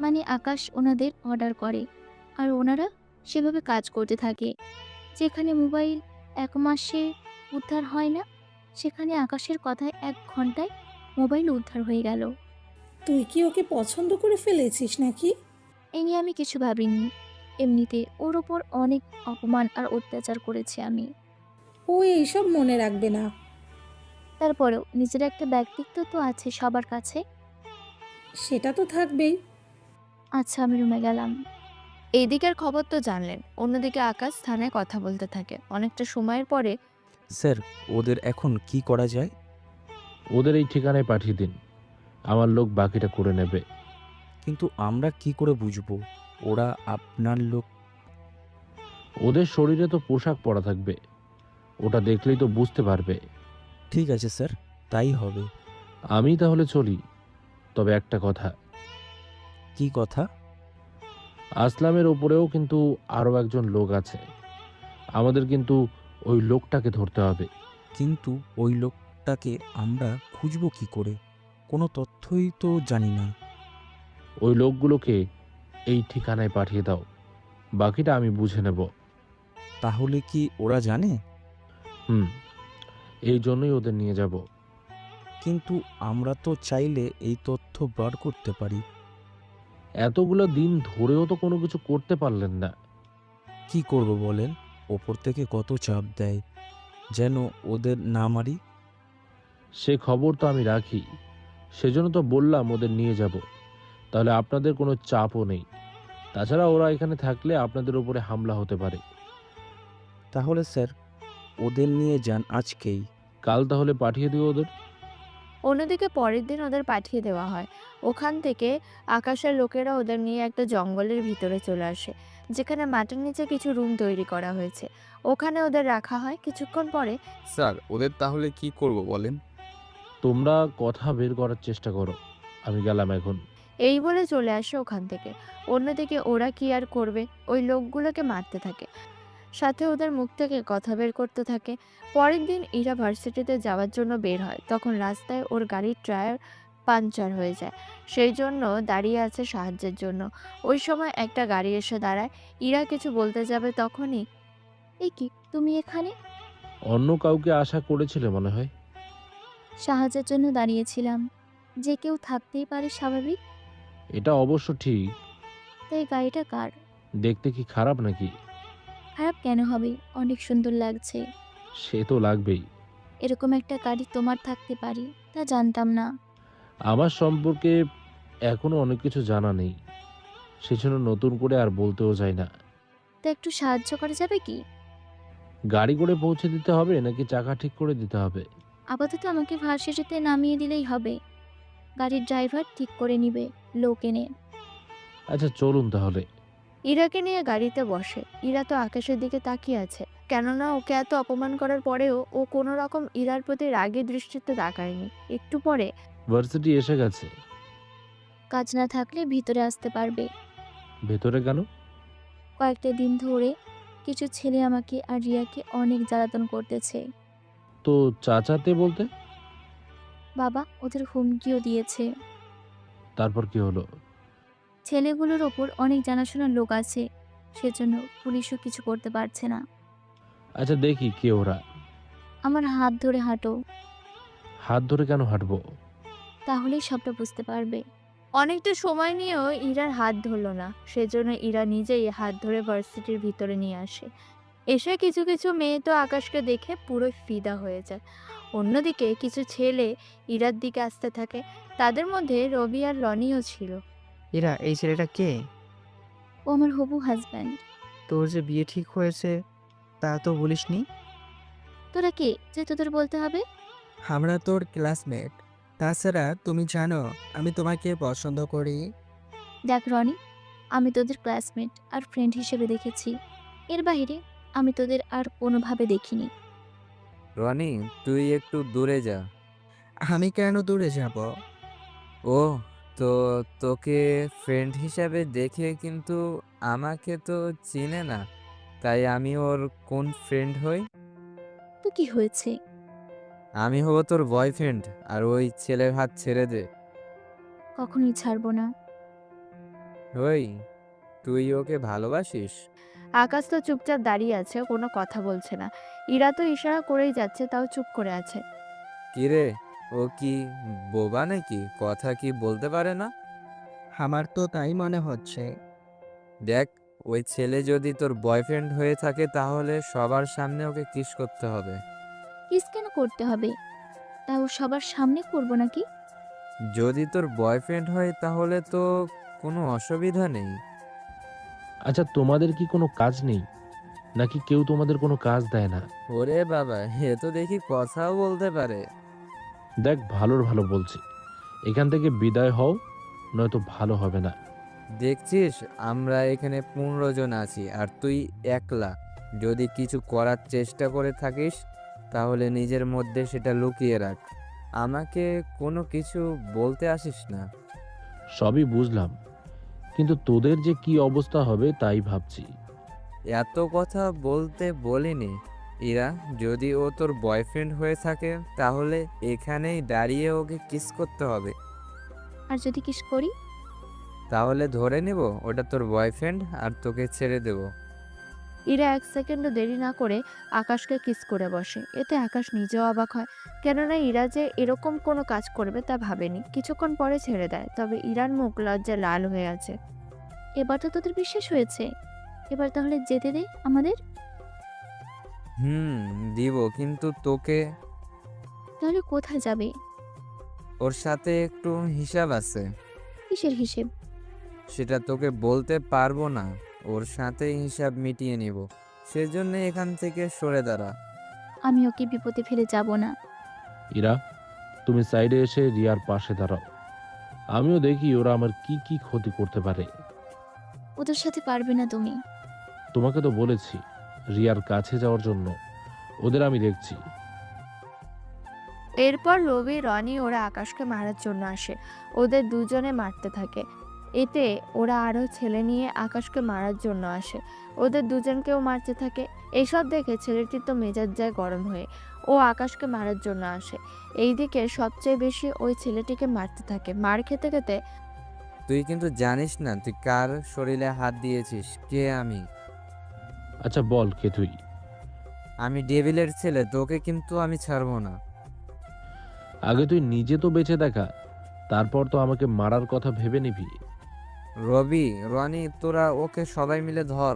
মানে আকাশ ওনাদের অর্ডার করে আর ওনারা সেভাবে কাজ করতে থাকে। যেখানে মোবাইল 1 মাসে উদ্ধার হয় না, সেখানে আকাশের কথায় 1 ঘন্টায় মোবাইল উদ্ধার হয়ে গেল। তুই কি ওকে পছন্দ করে ফেলেছিস নাকি? এই নিয়ে আমি কিছু ভাবিনি। এমনিতে ওর ওপর অনেক অপমান আর অত্যাচার করেছি আমি। ও এইসব মনে রাখবে না। তারপরেও নিজের একটা ব্যক্তিত্ব তো আছে সবার কাছে। সেটা তো থাকবেই। আচ্ছা, আমি রুমে গেলাম। এইদিকের খবর তো জানলেন, অন্যদিকে আকাশ থানায় কথা বলতে থাকে। অনেকটা সময়ের পরে স্যার, ওদের এখন কি করা যায়? ওদের এই ঠিকানায় পাঠিয়ে দিন, আমার লোক বাকিটা করে নেবে। কিন্তু আমরা কি করে বুঝবো ওরা আপনার লোক? ওদের শরীরে তো পোশাক পরা থাকবে, ওটা দেখলেই তো বুঝতে পারবে। ঠিক আছে স্যার, তাই হবে। আমি তাহলে চলি, তবে একটা কথা, কি কথা? আসলামের ওপরেও কিন্তু আরও একজন লোক আছে, আমাদের কিন্তু ওই লোকটাকে ধরতে হবে। কিন্তু ওই লোকটাকে আমরা খুঁজবো কি করে? কোনো তথ্যই তো জানি না। ওই লোকগুলোকে এই ঠিকানায় পাঠিয়ে দাও, বাকিটা আমি বুঝে নেব। তাহলে কি ওরা জানে? এই জন্যই ওদের নিয়ে যাব। কিন্তু আমরা তো চাইলে এই তথ্য বার করতে পারি। এতগুলো দিন ধরেও তো কোনো কিছু করতে পারলেন না। কি করব বলেন? ওপর থেকে কত চাপ দেয় যেন ওদের না মারি। সে খবর তো আমি রাখি, সেজন্য তো বললাম ওদের নিয়ে যাব, তাহলে আপনাদের কোনো চাপও নেই। তাছাড়া ওরা এখানে থাকলে আপনাদের উপরে হামলা হতে পারে। তাহলে স্যার, ওদের নিয়ে যান আজকেই। কাল তাহলে পাঠিয়ে দিও ওদের। অন্যদিকে পরের দিন ওদের পাঠিয়ে দেওয়া হয়। ওখান থেকে আকাশের লোকেরা ওদের নিয়ে একটা জঙ্গলের ভিতরে চলে আসে, যেখানে মাটির নিচে কিছু রুম তৈরি করা হয়েছে। ওখানে ওদের রাখা হয়। কিছুক্ষণ পরে স্যার, ওদের তাহলে কি করব বলেন? তোমরা কথা বের করার চেষ্টা করো, আমি গেলাম এখন। এই বলে চলে আসে ওখান থেকে। অন্যদিকে ওরা কি আর করবে, ওই লোকগুলোকে মারতে থাকে, সাথে ওদের মুখ থেকে কথা বের করতে থাকে। পরের দিন ইরা ভার্সিটিতে যাওয়ার জন্য বের হয়। তখন রাস্তায় ওর গাড়ির টায়ার পাংচার হয়ে যায়, সেই জন্য দাঁড়িয়ে আছে সাহায্যের জন্য। ওই সময় একটা গাড়ি এসে দাঁড়ায়। ইরা কিছু বলতে যাবে, তখনই এই কি, তুমি এখানে? অন্য কাউকে আশা করেছিলে মনে হয়। সাহায্যের জন্য দাঁড়িয়েছিলাম, যে কেউ থাকতেই পারে স্বাভাবিক। এটা অবশ্য ঠিক। তাই গাড়িটা কার? দেখতে কি খারাপ নাকি? খারাপ কেন হবে, অনেক সুন্দর লাগছে। সে তো লাগবেই। এরকম একটা গাড়ি তোমার থাকতে পারি তা জানতাম না। আমার সম্পর্কে এখনো অনেক কিছু জানা নেই, সেজন্য নতুন করে আর বলতেও চাই না। তা একটু সাহায্য করা যাবে কি? গাড়ি করে পৌঁছে দিতে হবে নাকি চাকা ঠিক করে দিতে হবে? আপাতত আমাকে ভার্সিটিতে নামিয়ে দিলেই হবে, গাড়ির ড্রাইভার ঠিক করে নিবে লোক এনে। আচ্ছা চলুন তাহলে। ইরাকে নিয়ে গাড়িতে বসে। ইরা তো আকাশের দিকে তাকিয়ে আছে, কেননা ওকে এত অপমান করার পরেও ও কোনো রকম ইরার প্রতি রাগের দৃষ্টিতে তাকায়নি। একটু পরে ভার্সিটি এসে গেছে। কাজ না থাকলে ভিতরে আসতে পারবে। ভেতরে কেন? কয়েকটা দিন ধরে কিছু ছেলে আমাকে আর রিয়াকে অনেক জ্বালাতন করতেছে। তো চাচাতে বলতে? বাবা ওদের হুমকিও দিয়েছে। তারপর কি হলো? ছেলেগুলোর ওপর অনেক জানাশোনার লোক আছে, সেজন্য পুলিশও কিছু করতে পারছে না। আচ্ছা দেখি কে ওরা। আমার হাত ধরে হাঁটো, হাত ধরে কেন হাঁটবো? তাহলেই সবটা বুঝতে পারবে। অনেকটা সময় নিয়েও ইরার হাত ধরলো না, সেজন্য ইরা নিজেই হাত ধরে ভার্সিটির ভিতরে নিয়ে আসে। এসে কিছু কিছু মেয়ে তো আকাশকে দেখে পুরো ফিদা হয়ে যায়। অন্যদিকে কিছু ছেলে ইরার দিকে আসতে থাকে, তাদের মধ্যে রবি আর রনিও ছিল। এরা, এই ছেলেটা কে? ও আমার হবু হাজব্যান্ড। তোর যে বিয়ে ঠিক হয়েছে তা তো বলিসনি। তোরা কে যে তোদের বলতে হবে? আমরা তোর ক্লাসমেট। তাছাড়া তুমি জানো আমি তোমাকে পছন্দ করি। দেখ রনি, আমি তোদের ক্লাসমেট আর ফ্রেন্ড হিসেবে দেখেছি। এর বাইরে আমি তোদের আর কোনোভাবে দেখিনি। রনি, তুই একটু দূরে যা। আমি কেন দূরে যাব? ও, তো তোকে ফ্রেন্ড হিসাবে দেখে কিন্তু আমাকে তো চিনে না, তাই আমি ওর কোন ফ্রেন্ড হই? তো কি হয়েছে? আমি হব তোর বয়ফ্রেন্ড, আর ওই ছেলের হাত ছেড়ে দে। কখনোই ছাড়বো না। ওই, তুই ওকে ভালোবাসিস? আকাশ তো চুপচাপ দাঁড়িয়ে আছে, কোনো কথা বলছে না। ইরা তো ইশারা করেই যাচ্ছে, তাও চুপ করে আছে। কিরে, ও কি বোবা নাকি? কথা কি বলতে পারে না? আমার তো তাই মনে হচ্ছে। দেখ, ওই ছেলে যদি তোর বয়ফ্রেন্ড হয়ে থাকে তাহলে সবার সামনে ওকে কিস করতে হবে। কিস কেন করতে হবে? তাও সবার সামনে করবো নাকি? যদি তোর বয়ফ্রেন্ড হয় তাহলে তো কোনো অসুবিধা নেই। আচ্ছা, তোমাদের কি কোনো কাজ নেই, নাকি কেউ তোমাদের কোনো কাজ দেয় না? ওরে বাবা, এ তো দেখি কথাও বলতে পারে। দেখ, ভালোর ভালো বলছি, এখান থেকে বিদায় হও, নয়তো ভালো হবে না। দেখছিস, আমরা এখানে 15 জন আছি আর তুই একলা। যদি কিছু করার চেষ্টা করে থাকিস তাহলে নিজের মধ্যে সেটা লুকিয়ে রাখ। আমাকে কোনো কিছু বলতে আসিস না। সবই বুঝলাম, কিন্তু তোদের যে কি অবস্থা হবে তাই ভাবছি। এত কথা বলতে বলিনি ইরা। যদি ও তোর বয়ফ্রেন্ড হয়ে থাকে তাহলে এখানেই দাঁড়িয়ে ওকে কিস করতে হবে। আর যদি কিস করি? তাহলে ধরে নিব ওটা তোর বয়ফ্রেন্ড আর তোকে ছেড়ে দেব। ইরা 1 সেকেন্ডও দেরি না করে আকাশকে কিস করে বসে। এতে আকাশ নিজেও অবাক হয়, কেননা ইরা যে এরকম কোনো কাজ করবে তা ভাবেনি। কিছুক্ষণ পরে ছেড়ে দেয়, তবে ইরার মুখ লজ্জায় লাল হয়ে আছে। এবার তো তোদের বিশ্বাস হয়েছে, এবার তাহলে যেতে দে আমাদের। দিব, কিন্তু তোকে। তাহলে কোথায় যাবে? ওর সাথে একটু হিসাব আছে। কিসের হিসেব? সেটা তোকে বলতে পারবো না। ওর সাথে হিসাব মিটিয়ে নিব, সেজন্য এখান থেকে সরে দাঁড়া। আমি ওকে বিপদে ফেলে যাব না। ইরা, তুমি সাইডে এসে রিয়ার পাশে দাঁড়াও, আমিও দেখি ওরা আমার কি কি ক্ষতি করতে পারে। ওদের সাথে পারবে না তুমি। তোমাকে তো বলেছি রিয়ার কাছে যাওয়ার জন্য, ওদের আমি দেখছি। এরপর রবি, রনি ওরা আকাশকে মারার জন্য আসে। ওদের দুজনে মারতে থাকে। এতে ওরা আরও ছেলে নিয়ে আকাশকে মারার জন্য আসে। ওদের দুজনকেও মারতে থাকে। এইসব দেখে ছেলেটির তো মেজাজ যায় গরম হয়ে। ও আকাশকে মারার জন্য আসে। এইদিকে সবচেয়ে বেশি ওই ছেলেটিকে মারতে থাকে। মার খেতে খেতে, তুই কিন্তু জানিস না তুই কার শরীরে হাত দিয়েছিস, কে আমি। আচ্ছা বল, কে তুই? আমি ডেভিলের ছেলে, তোকে কিন্তু আমি ছাড়বো না। আগে তুই নিজে তো বেঁচে দেখা, তারপর তো আমাকে মারার কথা ভেবে নিবি। রবি, রনি, তোরা ওকে সবাই মিলে ধর।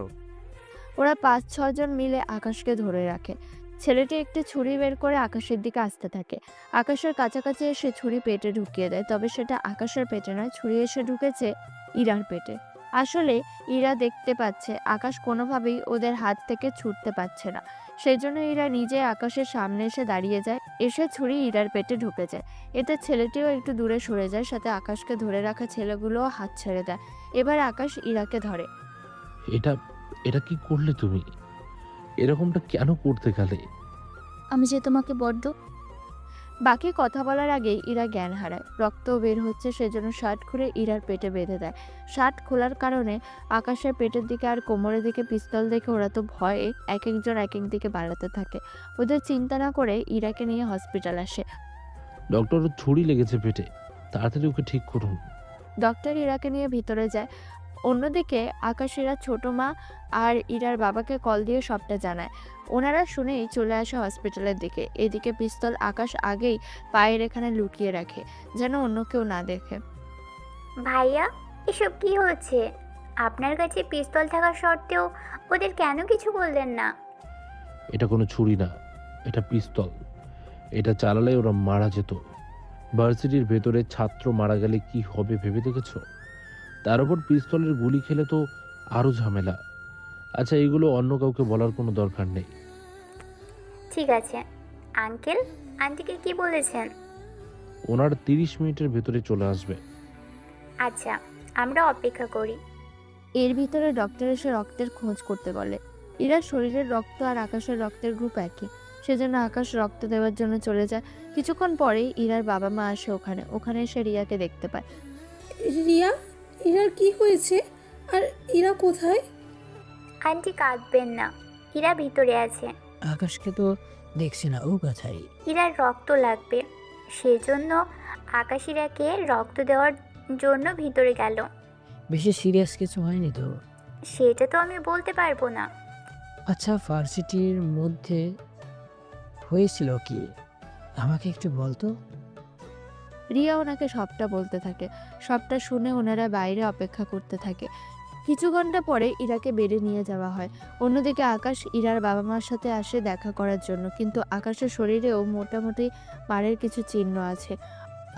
ওরা 5-6 জন মিলে আকাশকে ধরে রাখে। ছেলেটি একটি ছুরি বের করে আকাশের দিকে আসতে থাকে। আকাশের কাছাকাছি এসে ছুরি পেটে ঢুকিয়ে দেয়, তবে সেটা আকাশের পেটে নয়, ছুরি এসে ঢুকেছে ইরার পেটে। আসলে ইরা দেখতে পাচ্ছে আকাশ কোনোভাবেই ওদের হাত থেকে ছুটতে পারছে না। সেই জন্য ইরা নিজে আকাশের সামনে এসে দাঁড়িয়ে যায়, এসে ছুরি ইরার পেটে ঢুকে যায়। এতে ছেলেটিও একটু দূরে সরে যায়, সাথে আকাশকে ধরে রাখা ছেলেগুলোও হাত ছেড়ে দেয়। এবার আকাশ ইরাকে ধরে। এটা এটা কি করলে তুমি? এরকমটা কেন করতে গেলে? আমি যে তোমাকে বড্ড। বাকি কথা বলার আগেই ইরা জ্ঞান হারায়। রক্ত বের হচ্ছে, সেজন্য শার্ট খুলে ইরার পেটে বেঁধে দেয়। শার্ট খোলার কারণে আকাশের পেটের দিকে আর কোমরের দিকে পিস্তল দেখে ওরা তো ভয়ে এক একজন এক এক দিকে পালাতে থাকে। ওদের চিন্তা না করে ইরাকে নিয়ে হসপিটাল আসে। ডক্টর, ছুরি লেগেছে পেটে, তাড়াতাড়ি ওকে ঠিক করুন। ডক্টর ইরাকে নিয়ে ভিতরে যায়। অন্যদিকে আকাশ ইরার ছোট মা আর ইরার বাবাকে কল দিয়ে সবটা জানায়। ওনারা শুনেই চলে আসে হসপিটালের দিকে। এদিকে পিস্তল আকাশ আগেই পায়ের এখানে লুকিয়ে রাখে, যেন অন্য কেউ না দেখে। ভাইয়া, এসব কি হচ্ছে? আপনার কাছে পিস্তল থাকা সত্ত্বেও ওদের কেন কিছু বললেন না? এটা কোনো ছুরি না, এটা পিস্তল। এটা চালালে ওরা মারা যেত। ভার্সিটির ভেতরে ছাত্র মারা গেলে কি হবে ভেবে দেখেছো? তার উপর পিস্তলের গুলি খেলে তো আরও ঝামেলা। আচ্ছা, এইগুলো অন্য কাউকে বলার কোনো দরকার নেই। ঠিক আছে। আঙ্কেল, আন্টিকে কি বলেছেন? ওনার 30 মিনিটের ভেতরে চলে আসবে। আচ্ছা, আমরা অপেক্ষা করি। এর ভিতরে ডক্টর এসে রক্তের খোঁজ করতে বলে। ইরার শরীরের রক্ত আর আকাশের রক্তের গ্রুপ একই, সেজন্য আকাশ রক্ত দেওয়ার জন্য চলে যায়। কিছুক্ষণ পরেই ইরার বাবা মা আসে ওখানে এসে রিয়াকে দেখতে পায়। রিয়া, ইরার কি হয়েছে? আর ইরা কোথায়? আন্টি কাঁদবেন না, ইরা ভিতরে আছে। আকাশকে তো দেখছি না, ও কোথায়? ইরার রক্ত লাগবে, সেজন্য আকাশ ইরাকে রক্ত দেওয়ার জন্য ভিতরে গেল। বেশি সিরিয়াস কিছু হয়নি তো? সেটা তো আমি বলতে পারবো না। আচ্ছা, ভার্সিটির মধ্যে হয়েছিল কি, আমাকে একটু বলতো। রিয়া ওনাকে সবটা বলতে থাকে। সবটা শুনে ওনারা বাইরে অপেক্ষা করতে থাকে। কিছু ঘন্টা পরে ইরাকে বেডে নিয়ে যাওয়া হয়। অন্যদিকে আকাশ ইরার বাবা মার সাথে আসে দেখা করার জন্য, কিন্তু আকাশের শরীরেও মোটামুটি মারের কিছু চিহ্ন আছে।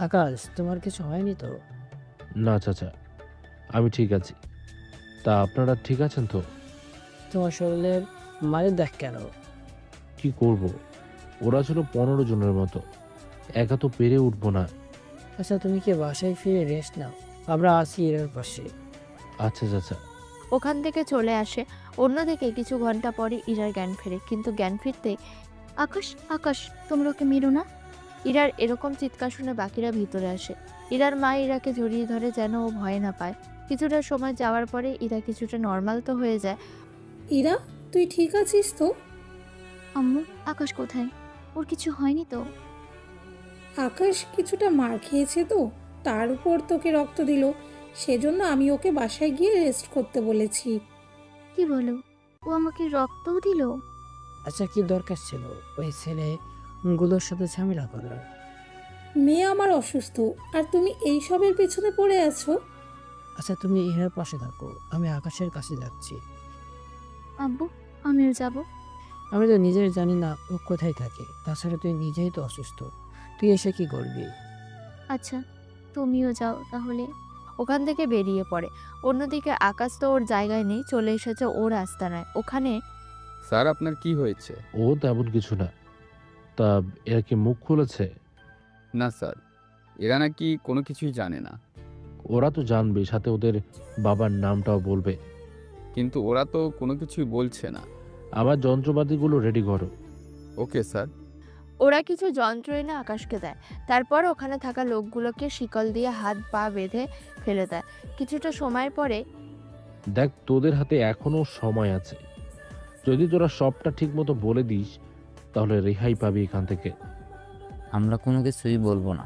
আকাশ, তোমার কিছু হয়নি তো? না চাচা, আমি ঠিক আছি। তা আপনারা ঠিক আছেন তো? তোমার শরীরের মায়ের দেখ কেন? কি করব, ওরা ছিল 15 জনের মতো, একা তো পেরে উঠবো না। আচ্ছা, তুমি কি বাসায় ফিরে রেস্ট নাও, আমরা আছি এর পাশে। আচ্ছা চাচা। ওখান থেকে চলে আসে। অন্যদিকে কিছু ঘন্টা পরে ইরার জ্ঞান ফেরে, কিন্তু জ্ঞান ফিরতে আকাশ, আকাশ, তোমরা ওকে মেরো না। ইরার এরকম চিৎকার শুনে বাকিরা ভিতরে আসে। ইরার মা ইরাকে জড়িয়ে ধরে যেন ও ভয় না পায়। কিছুটা সময় যাওয়ার পরে ইরা কিছুটা নর্মাল তো হয়ে যায়। ইরা, তুই ঠিক আছিস তো? আম্মু, আকাশ কোথায়? ওর কিছু হয়নি তো? আকাশ কিছুটা মার খেয়েছে তো, তার উপর তোকে রক্ত দিল, সেজন্য আমি ওকে বাসায় গিয়ে রেস্ট করতে বলেছি। কি বলো, ও আমাকে রক্তও দিল? আচ্ছা, কি দরকার ছিল ওই ছেলেগুলোর সাথে ঝামেলা করার? মেয়ে আমার অসুস্থ, আর তুমি এইসবের পেছনে পড়ে আছো। আচ্ছা, তুমি ইহার পাশে থাকো, আমি আকাশের কাছে যাচ্ছি। আব্বু, আমিও যাব। আমি তো নিজের জানি না ও কোথায় থাকে, তাছাড়া তুই নিজেই তো অসুস্থ, তুই এসে কি করবি? আচ্ছা, তুমিও যাও তাহলে। ওখান থেকে বেরিয়ে পড়ে। অন্যদিকে আকাশ তো ওর জায়গায় নেই, চলে এসেছে ওর আস্তানায়। ওখানে স্যার, আপনার কি হয়েছে? ও তেমন কিছু না। তা এরা কি মুখ খুলেছে? না স্যার, এরা নাকি কোনো কিছুই জানে না। ওরা তো জানবে, সাথে ওদের বাবার নামটাও বলবে। কিন্তু ওরা তো কোনো কিছুই বলছে না। আমার যন্ত্রপাতিগুলো রেডি করো। Okay sir. ওরা কিছু যন্ত্র এনে আকাশকে দেয়। তারপর ওখানে থাকা লোকগুলোকে শিকল দিয়ে হাত পা বেঁধে ফেলে দেয়। কিছুটা সময় পরে দেখ, তোদের হাতে এখনো সময় আছে। যদি তোরা সবটা ঠিক মতো বলে দিস, তাহলে রেহাই পাবি এখান থেকে। আমরা কোনো কিছুই বলবো না।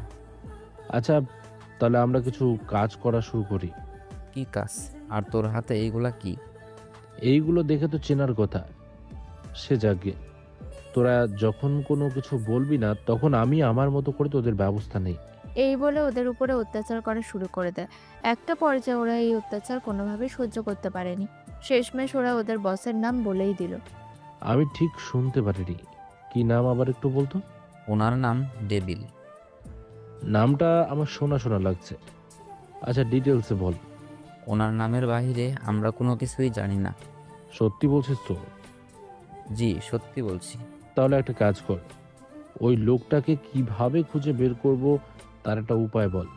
আচ্ছা, তাহলে আমরা কিছু কাজ করা শুরু করি। কি কাজ? আর তোর হাতে এইগুলা কি? এইগুলো দেখে তো চেনার কথা। সে যাকে, তোরা যখন কোনো কিছু বলবি না, তখন আমি আমার মতো করে তোদের ব্যবস্থা নেই। এই বলে ওদের উপরে অত্যাচার করা শুরু করে দেয়। একটা পর্যায়ে ওরা এই অত্যাচার কোনোভাবেই সহ্য করতে পারেনি। শেষমেশ ওরা ওদের বসের নাম বলেই দিল। আমি ঠিক শুনতে পারিনি, কি নাম আবার একটু বলতো? ওনার নাম ডেভিল। নামটা আমার শোনা শোনা লাগছে। আচ্ছা, ডিটেলসে বল। ওনার নামের বাইরে আমরা কোনো কিছুই জানি না। সত্যি বলছিস তো? জি, সত্যি বলছি। তাহলে একটা কাজ কর, ওই লোকটাকে কিভাবে খুঁজে বের করব তার একটা উপায় বল।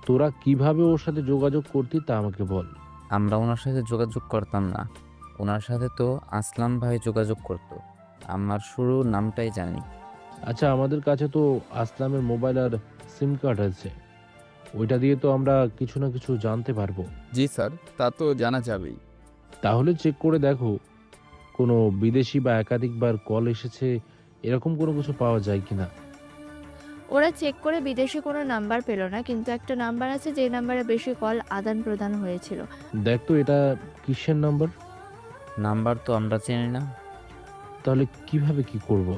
তোরা কিভাবে ওর সাথে যোগাযোগ করতি তা আমাকে বল। আমরা ওনার সাথে যোগাযোগ করতাম না, ওনার সাথে তো আসলাম ভাই যোগাযোগ করত। আমার শুরু নামটাই জানি। আচ্ছা, আমাদের কাছে তো আসলামের মোবাইল আর সিম কার্ড আছে, ওইটা দিয়ে তো আমরা কিছু না কিছু জানতে পারবো। জি স্যার, তা তো জানা যাবেই। তাহলে চেক করে দেখো, কোনো বিদেশি বা একাধিকবার কল এসেছে এরকম কোনো কিছু পাওয়া যায় কিনা। ওরা চেক করে বিদেশি কোনো নাম্বার পেল না, কিন্তু একটা নাম্বার আছে যে নাম্বারে বেশি কল আদান প্রদান হয়েছিল। দেখ তো এটা কিসের নাম্বার। নাম্বার তো আমরা চিনি না। তাহলে কিভাবে কি করব?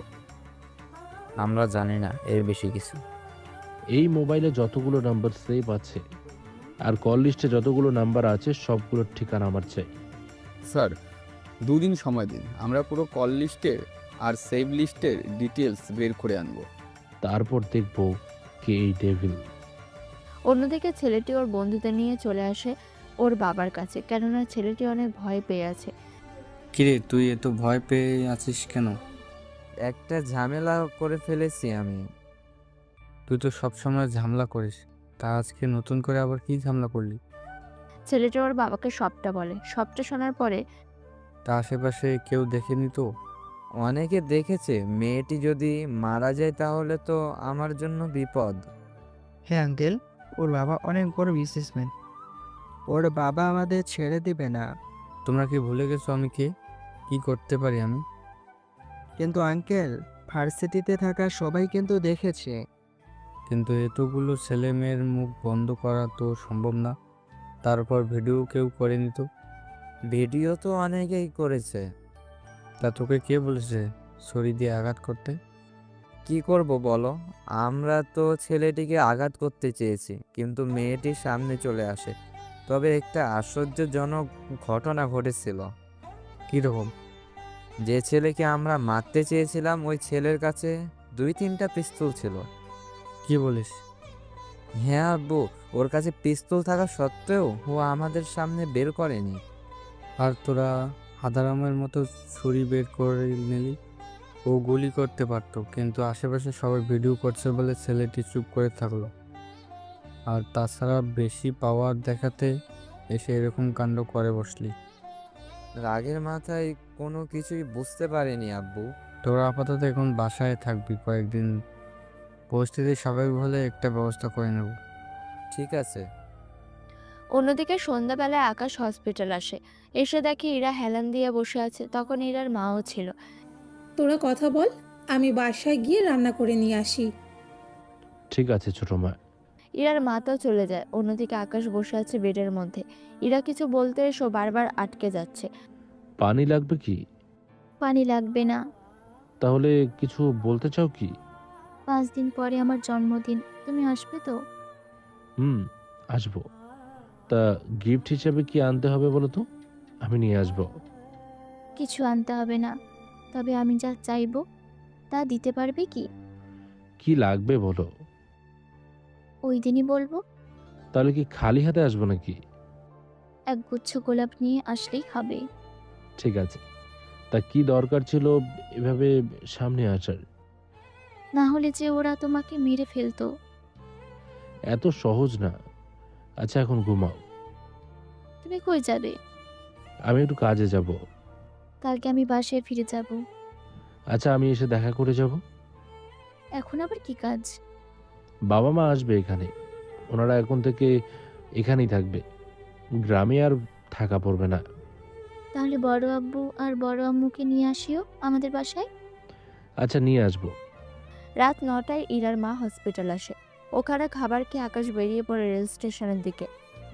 আমরা জানি না এর বেশি কিছু। এই মোবাইলে যতগুলো নাম্বার সেভ আছে আর কল লিস্টে যতগুলো নাম্বার আছে সবগুলোর ঠিকানা আমার চাই। স্যার, 2 দিন সময় দিন, আমরা পুরো কল লিস্টের আর সেভ লিস্টের ডিটেলস বের করে আনবো। তারপর দেখবো কে এই ডেভিল। অন্যদিকে ছেলেটি ওর বন্ধুদের নিয়ে চলে আসে ওর বাবার কাছে, কেননা ছেলেটি অনেক ভয় পেয়ে আছে। কিরে, তুই এত ভয় পেয়ে আছিস কেন? একটা ঝামেলা করে ফেলেছি আমি। তুই তো সবসময় ঝামেলা করিস, তা আজকে নতুন করে আবার কি ঝামেলা করলি? ছেলেটা ওর বাবাকে সবটা বলে। সবটা শোনার পরে তা আশেপাশে কেউ দেখেনি তো? অনেকে দেখেছে, মেয়েটি যদি মারা যায় তাহলে তো আমার জন্য বিপদ। হ্যাঁ আঙ্কেল, ওর বাবা অনেক বড় বিজনেসম্যান। ওর বাবা আমাদের ছেড়ে দিবে না। তোমরা কি ভুলে গেছো আমি কে, কি করতে পারি আমি? কিন্তু আঙ্কেল, ভার্সিটিতে থাকা সবাই কিন্তু দেখেছে। কিন্তু এতগুলো ছেলে মেয়ের মুখ বন্ধ করা তো সম্ভব না। তারপর ভিডিও কেউ করেনি তো? ভিডিও তো অনেকেই করেছে। তা তোকে কে বলেছে ছুরি দিয়ে আঘাত করতে? কি করব বলো, আমরা তো ছেলেটিকে আঘাত করতে চেয়েছি, কিন্তু মেয়েটির সামনে চলে আসে। তবে একটা আশ্চর্যজনক ঘটনা ঘটেছিল। কীরকম? যে ছেলেকে আমরা মারতে চেয়েছিলাম ওই ছেলের কাছে 2-3টা পিস্তল ছিল। কি বলিস? হ্যাঁ আব্বু, ওর কাছে পিস্তল থাকা সত্ত্বেও ও আমাদের সামনে বের করেনি। আর তোরা হাদারামের মতো ছুরি বের করে নিলি। ও গুলি করতে পারতো, কিন্তু আশেপাশে সবাই ভিডিও করছে বলে ছেলেটি চুপ করে থাকলো। আর তাছাড়া বেশি পাওয়ার দেখাতে এসে এরকম কাণ্ড করে বসলি। রাগের মাথায় কোনো কিছুই বুঝতে পারিনি আব্বু। তোরা আপাতত এখন বাসায় থাকবি কয়েকদিন, পরিস্থিতি স্বাভাবিক হলে একটা ব্যবস্থা করে নেব। ঠিক আছে। অন্যদিকে সন্ধ্যাবেলায় আকাশ হসপিটাল আসে। এসে দেখে ইরা হেলান দিয়ে বসে আছে। তখন ইরার মাও ছিল। তোরা কথা বল, আমি বাসায় গিয়ে রান্না করে নিয়ে আসি। ঠিক আছে ছোট মা। ইরার মাতাও চলে যায়। অন্যদিকে আকাশ বসে আছে বেডের মধ্যে। ইরা কিছু বলতে এসো বারবার আটকে যাচ্ছে। পানি লাগবে কি? পানি লাগবে না। তাহলে কিছু বলতে চাও কি? 5 দিন পরে আমার জন্মদিন, তুমি আসবে তো? আসবো। তা গিফট হিসেবে কি আনতে হবে বলো তো, আমি নিয়ে আসবো। কিছু আনতে হবে না, তবে আমি যা চাইবো তা দিতে পারবে কি? কি লাগবে বলো। ওই দিনই বলবো। তাহলে কি খালি হাতে আসবো নাকি? একগুচ্ছ গোলাপ নিয়ে আসলেই হবে। ঠিক আছে। তা কি দরকার ছিল এভাবে সামনে আসার? না হলে যে ওরা তোমাকে মেরে ফেলতো। এত সহজ না। আচ্ছা এখন ঘুমাও। তুমি কই যাবে? আমি একটু কাজে যাব। কালকে আমি বাসায় ফিরে যাব। আচ্ছা আমি এসে দেখা করে যাব। এখন আবার কি কাজ? বাবা মা আসবে এখানে, ওনারা এখন থেকে এখানেই থাকবে, গ্রামে আর থাকা পড়বে না। তাহলে বড় আব্বু আর বড় আম্মুকে নিয়ে আসিও আমাদের বাসায়। আচ্ছা নিয়ে আসবো। রাত 9টায় ইরার মা হসপিটাল আসে। ওখানে খাবার খেয়ে আকাশ বেরিয়ে পড়ে রেল স্টেশনের দিকে।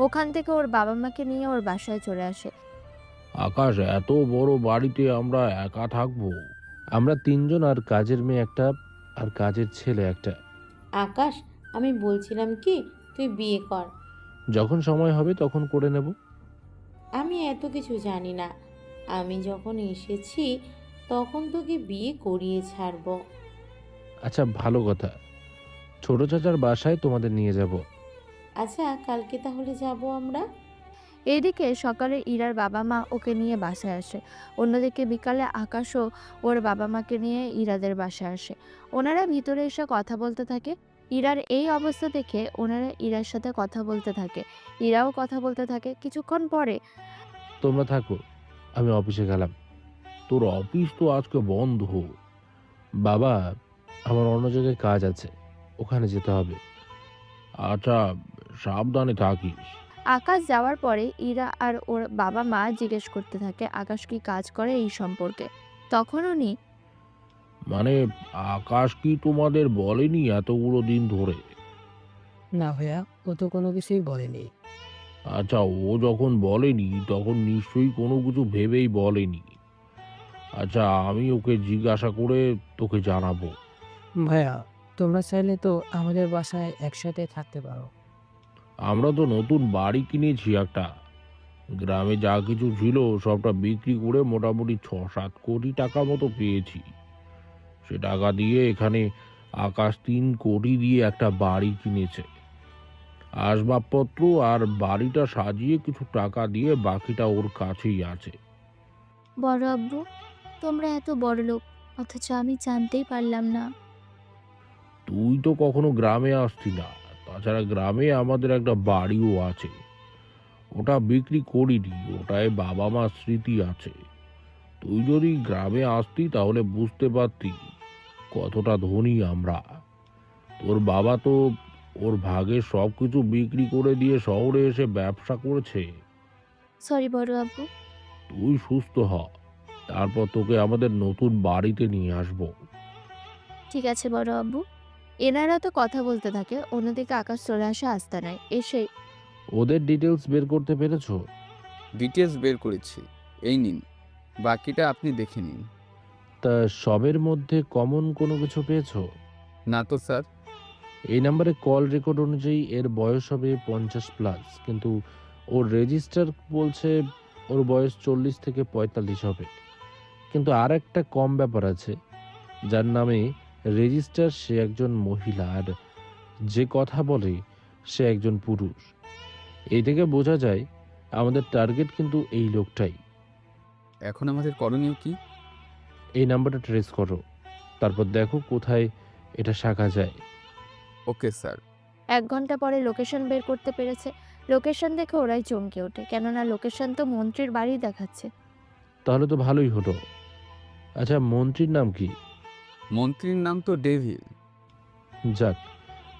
ওখান থেকে ওর বাবা মাকে নিয়ে ওর বাসায় চলে আসে। আকাশ, এত বড় বাড়িতে আমরা একা থাকবো? আমরা 3 জন, আর কাজের মেয়ে একটা, আর কাজের ছেলে একটা। আকাশ, আমি বলছিলাম কি, তুই বিয়ে কর। যখন সময় হবে তখন করে নেব। আমি এত কিছু জানি না। আমি যখন এসেছি তখন তোকে বিয়ে করিয়ে ছাড়বো। আচ্ছা ভালো কথা, ছোট চাচার বাসায় তোমাদের নিয়ে যাব। আচ্ছা, কালকে তাহলে যাব আমরা। এইদিকে সকালে ইরার বাবা মা ওকে নিয়ে বাসায় আসে। অন্যদিকে বিকালে আকাশও ওর বাবা মাকে নিয়ে ইরাদের বাসায় আসে। ওনারা ভিতরে এসে কথা বলতে থাকে। ইরার এই অবস্থা দেখে ওনারা ইরার সাথে কথা বলতে থাকে। ইরাও কথা বলতে থাকে। কিছুক্ষণ পরে তোমরা থাকো, আমি অফিসে গেলাম। তোর অফিস তো আজকে বন্ধ। বাবা, আমার অন্য জায়গায় কাজ আছে, ওখানে যেতে হবে। আচ্ছা সাবধানে থাকিস। আকাশ যাওয়ার পরে ইরা আর ওর বাবা মা জিজ্ঞেস করতে থাকে আকাশ কি কাজ করে এই সম্পর্কে। তখন উনি, মানে আকাশ কি তোমাদের বলেনি এতগুলো দিন ধরে? না ভাইয়া, ও তো কোনো কিছুই বলেনি। আচ্ছা ও যখন বলেনি তখন নিশ্চয়ই কোনো কিছু ভেবেই বলেনি। আচ্ছা আমি ওকে জিজ্ঞাসা করে তোকে জানাবো। ভাইয়া, তোমরা চাইলে তো আমাদের বাসায় একসাথে থাকতে পারো। আমরা তো নতুন বাড়ি কিনেছি একটা, গ্রামে যা কিছু ছিল সবটা বিক্রি করে মোটামুটি 6-7 কোটি টাকা মতো পেয়েছি। সে টাকা দিয়ে এখানে আকাশ 3 কোটি দিয়ে একটা বাড়ি কিনেছে। আসবাবপত্র আর বাড়িটা সাজিয়ে কিছু টাকা দিয়ে বাকিটা ওর কাছেই আছে। বড় আব্বু, তোমরা এত বড় লোক, অথচ আমি জানতেই পারলাম না। তুই তো কখনো গ্রামে আসতি না, তাছাড়া গ্রামে আমাদের একটা বাড়িও আছে, ওটা বিক্রি করিনি, ওটায় বাবা মার স্মৃতি আছে। তুই যদি গ্রামে আসতি তাহলে বুঝতে পারতি কতটা ধনী আমরা। তোর বাবা তো ওর ভাগের সব কিছু বিক্রি করে দিয়ে শহরে এসে ব্যবসা করেছে। সরি বড় আব্বু। তুই সুস্থ হ, তারপর তোকে আমাদের নতুন বাড়িতে নিয়ে আসবো। ঠিক আছে বড় আব্বু। এনারা তো কথা বলতে থাকে, অন্যদিকে আকাশ চলে আসে আস্তানায়। এসে ওদের ডিটেলস বের করতে পেরেছো? ডিটেলস বের করেছি, এই নিন, বাকিটা আপনি দেখে নিন। তা সবের মধ্যে কমন কোনো কিছু পেয়েছো? না তো স্যার। এই নাম্বারে কল রেকর্ড অনুযায়ী এর বয়স হবে 50+, কিন্তু ওর রেজিস্টার বলছে ওর বয়স 40 থেকে 45 হবে। কিন্তু আর একটা কম ব্যাপার আছে, যার নামে রেজিস্টার সে একজন মহিলা, আর যে কথা বলে সে একজন পুরুষ। এই থেকে বোঝা যায় আমাদের টার্গেট কিন্তু এই লোকটাই। এখন আমাদের করণীয় কি? এই নাম্বারটা ট্রেস করো, তারপর দেখো কোথায় এটা শাখা যায়। Okay sir. 1 ঘন্টা পরে লোকেশন বের করতে পেরেছে। লোকেশন দেখে ওরাই চমকে ওঠে, কেননা লোকেশন তো মন্ত্রীর বাড়ি দেখাচ্ছে। তাহলে তো ভালোই হলো। আচ্ছা, মন্ত্রীর নাম কি? মন্ত্রীর নাম তো ডেভিল। যাক,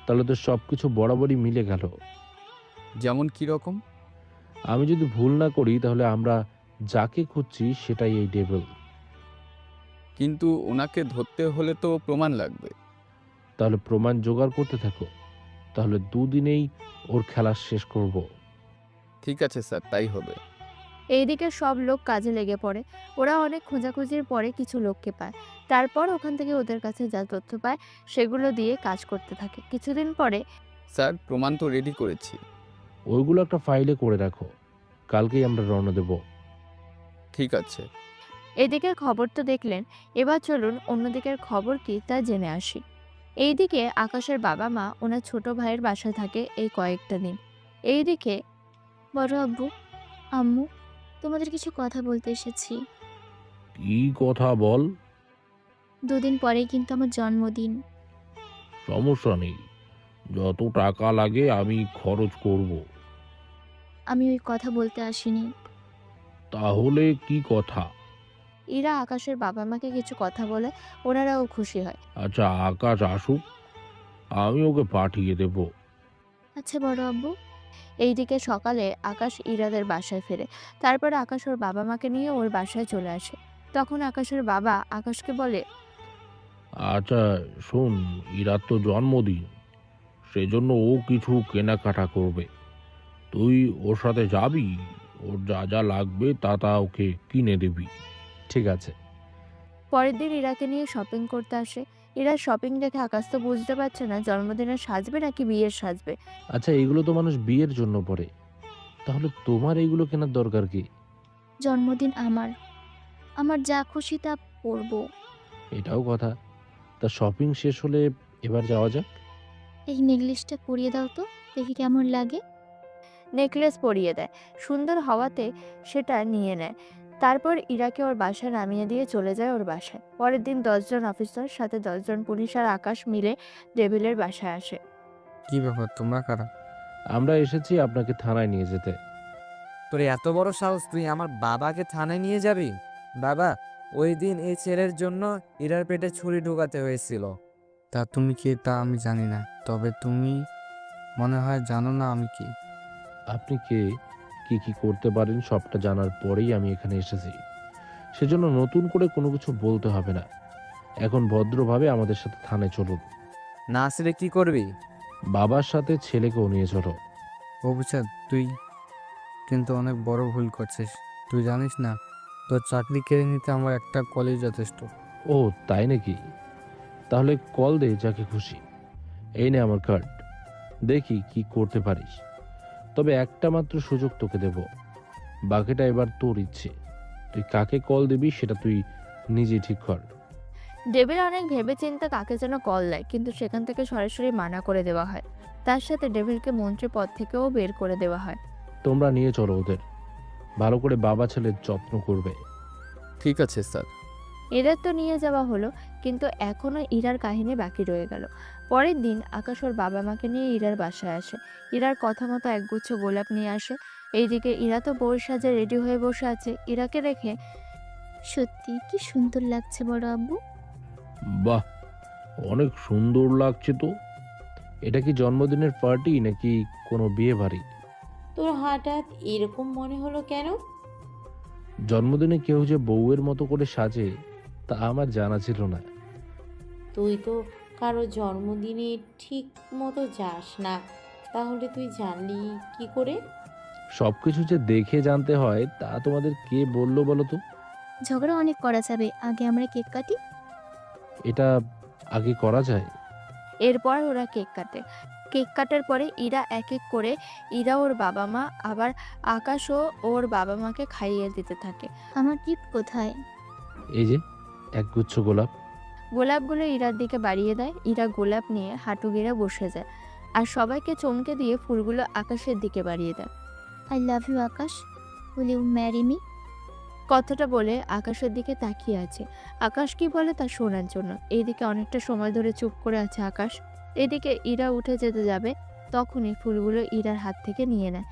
তাহলে তো সব কিছু বরাবরই মিলে গেল। যেমন কি রকম? আমি যদি ভুল না করি তাহলে আমরা যাকে খুঁজছি সেটাই এই ডেভিল। কিন্তু ওনাকে ধরতে হলে তো প্রমাণ লাগবে। তাহলে প্রমাণ জোগাড় করতে থাকো, তাহলে 2 দিনেই ওর খেলা শেষ করব। ঠিক আছে স্যার, তাই হবে। এইদিকে সব লোক কাজে লেগে পড়ে। ওরা অনেক খোঁজাখুঁজির পরে কিছু লোককে পায়। তারপর ওখান থেকে ওদের কাছে যা তথ্য পায় সেগুলো দিয়ে কাজ করতে থাকে। কিছুদিন পরে স্যার, প্রমাণ তো রেডি করেছি। ওইগুলো একটা ফাইলে করে রাখো, কালকেই আমরা রওনা দেব। ঠিক আছে। এদিকে খবর তো দেখলেন, এবার চলুন অন্যদিকের খবর কি তা জেনে আসি। এইদিকে আকাশের বাবা মা ওনার ছোট ভাইয়ের বাসায় থাকে এই কয়েকটা দিন। এইদিকে বড় আব্বু, আম্মু, তোমাদের কিছু কথা বলতে এসেছি। কি কথা বল। 2 দিন পরেই কিন্তু আমার জন্মদিন। সমস্যা নেই, যত টাকা লাগে আমি খরচ করব। আমি ওই কথা বলতে আসিনি। তাহলে কি কথা? ইরা আকাশের বাবা মাকে কিছু কথা বলে, ওনারাও খুশি হয়। আচ্ছা, আকাশ আসুক, আমি ওকে পাঠিয়ে দেব। আচ্ছা বড় আব্বু। এইদিকে সকালে আকাশ ইরাদের বাসায় ফেরে। তারপর আকাশ ওর বাবা মাকে নিয়ে ওর বাসায় চলে আসে। তখন আকাশের বাবা আকাশকে বলে, আচ্ছা শোন, ইরার তো জন্মদিন, সেজন্য ও কিছু কেনাকাটা করবে। তুই ওর সাথে যাবি, ওর যা যা লাগবে তা ওকে কিনে দিবি। ঠিক আছে। পরের দিন ইরাকে নিয়ে শপিং করতে আসে। ইরার শপিং দেখে আকাশ তো বুঝতে পারছে না জন্মদিনের সাজবে নাকি বিয়ের সাজবে। আচ্ছা, এগুলো তো মানুষ বিয়ের জন্য পরে, তাহলে তোমার এইগুলো কেনার দরকার কি? জন্মদিন আমার, আমার যা খুশি তা পরবো। এটাও কথা। তা শপিং শেষ হলে এবার যাওয়া যাক। এই নেকলেসটা পরিয়ে দাও তো, দেখি কেমন লাগে। নেকলেস পরিয়ে দেয়। সুন্দর হওয়াতে সেটা নিয়ে নেয়। তারপর ইরাকে ওর বাসায় নামিয়ে দিয়ে চলে যায় ওর বাসায়। পরের দিন 10 জন অফিসার সাথে 10 জন পুলিশ আর আকাশ মিলে ডেভিলের বাসায় আসে। কি ব্যাপার, তোমরা কারা? আমরা এসেছি আপনাকে থানায় নিয়ে যেতে। তোর এত বড় সাহস, তুই আমার বাবাকে থানায় নিয়ে যাবি? বাবা, ওই দিন এই ছেলের জন্য ইরার পেটে ছুরি ঢোকাতে হয়েছিল। তা তুমি কে তা আমি জানি না, তবে তুমি মনে হয় জানো না আমি কি। আপনি কে, কি কি করতে পারেন সবটা জানার পরেই আমি এখানে এসেছি, সেজন্য নতুন করে কোনো কিছু বলতে হবে না। এখন ভদ্রভাবে আমাদের সাথে থানায় চলুন। না আসলে কি করবি? বাবার সাথে ছেলেকেও নিয়ে চলো। অভিষেক, তুই কিন্তু অনেক বড় ভুল করছিস। তুই জানিস না, তোর চাকরি কেড়ে নিতে আমার একটা কলেজ যথেষ্ট। ও তাই নাকি? তাহলে কল দে যাকে খুশি। এই নে আমার কার্ড, দেখি কি করতে পারিস। তবে একটা মাত্র সুযোগ তোকে দেব, বাকিটা এবার তোর ইচ্ছে। তুই কাকে কল দিবি সেটা তুই নিজে ঠিক কর। ডেভিল অনেক ভেবেচিন্তে কাকে যেন কল দেয়, কিন্তু সেখান থেকে সরাসরি মানা করে দেওয়া হয়। তার সাথে ডেভিলকে মন্ত্রী পদ থেকেও বের করে দেওয়া হয়। তোমরা নিয়ে চলো ওদের, ভালো করে বাবা ছেলের যত্ন করবে। ঠিক আছে স্যার। এদের তো নিয়ে যাওয়া হলো, কিন্তু এখনো ইরার কাহিনী বাকি রয়ে গেল। পরের দিন আকাশ ওর বাবা মাকে নিয়ে ইরার বাসায় আসে। ইরার কথা মতো একগুচ্ছ গোলাপ নিয়ে আসে। এইদিকে ইরা তো বউর সাজে রেডি হয়ে বসে আছে। ইরাকে রেখে সত্যি কি সুন্দর লাগছে বড় আব্বু। বাহ, অনেক সুন্দর লাগছে তো। এটা কি জন্মদিনের পার্টি নাকি কোনো বিয়ে বাড়ি? তোর হঠাৎ এরকম মনে হলো কেন? জন্মদিনে কেউ যে বউয়ের মতো করে সাজে তা আমার জানা ছিল না। তুই তো কারো জন্মদিনে ঠিক মতো যাস না, তাহলে তুই জানলি কি করে? সবকিছু যে দেখে জানতে হয় তা তোমাদের কে বললো বলো তো? ঝগড়া অনেক করা যাবে, আগে আমরা কেক কাটি। এটা আগে করা যায়? এরপর ওরা কেক কাটে। কেক কাটার পরে ইরা এক এক করে ইরা ওর বাবা মা আবার আকাশও ওর বাবা মাকে খাইয়ে দিতে থাকে। আমার গিফট কোথায়? এই যে একগুচ্ছ গোলাপ। গোলাপগুলো ইরার দিকে বাড়িয়ে দেয়। ইরা গোলাপ নিয়ে হাঁটু গেড়ে বসে যায় আর সবাইকে চমকে দিয়ে ফুলগুলো আকাশের দিকে বাড়িয়ে দেয়। I love you Akash, will you marry me? কথাটা বলে আকাশের দিকে তাকিয়ে আছে আকাশ কি বলে তা শোনার জন্য। এইদিকে অনেকটা সময় ধরে চুপ করে আছে আকাশ। এদিকে ইরা উঠে যেতে যাবে, তখনই ফুলগুলো ইরার হাত থেকে নিয়ে নেয়।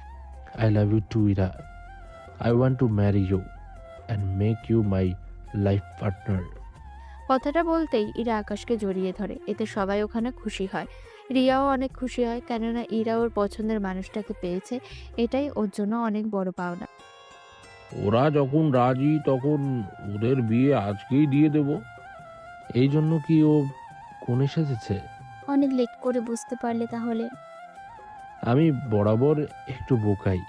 I love you too Ira. I want to marry you and make you my life partner. কথাটা বলতেই ইরা আকাশকে জড়িয়ে ধরে। এতে সবাই ওখানে খুশি হয়। রিয়াও অনেক খুশি হয়, কেননা ইরা ওর পছন্দের মানুষটাকে পেয়েছে। এটাই ওর জন্য অনেক বড় পাওনা। ওরা যখন রাজি তখন ওদের বিয়ে আজকেই দিয়ে দেব। এই জন্য কি ও কোণে সেজেছে? অনেক লেট করে বুঝতে পারলে তাহলে। আমি বরাবর একটু বোকাই।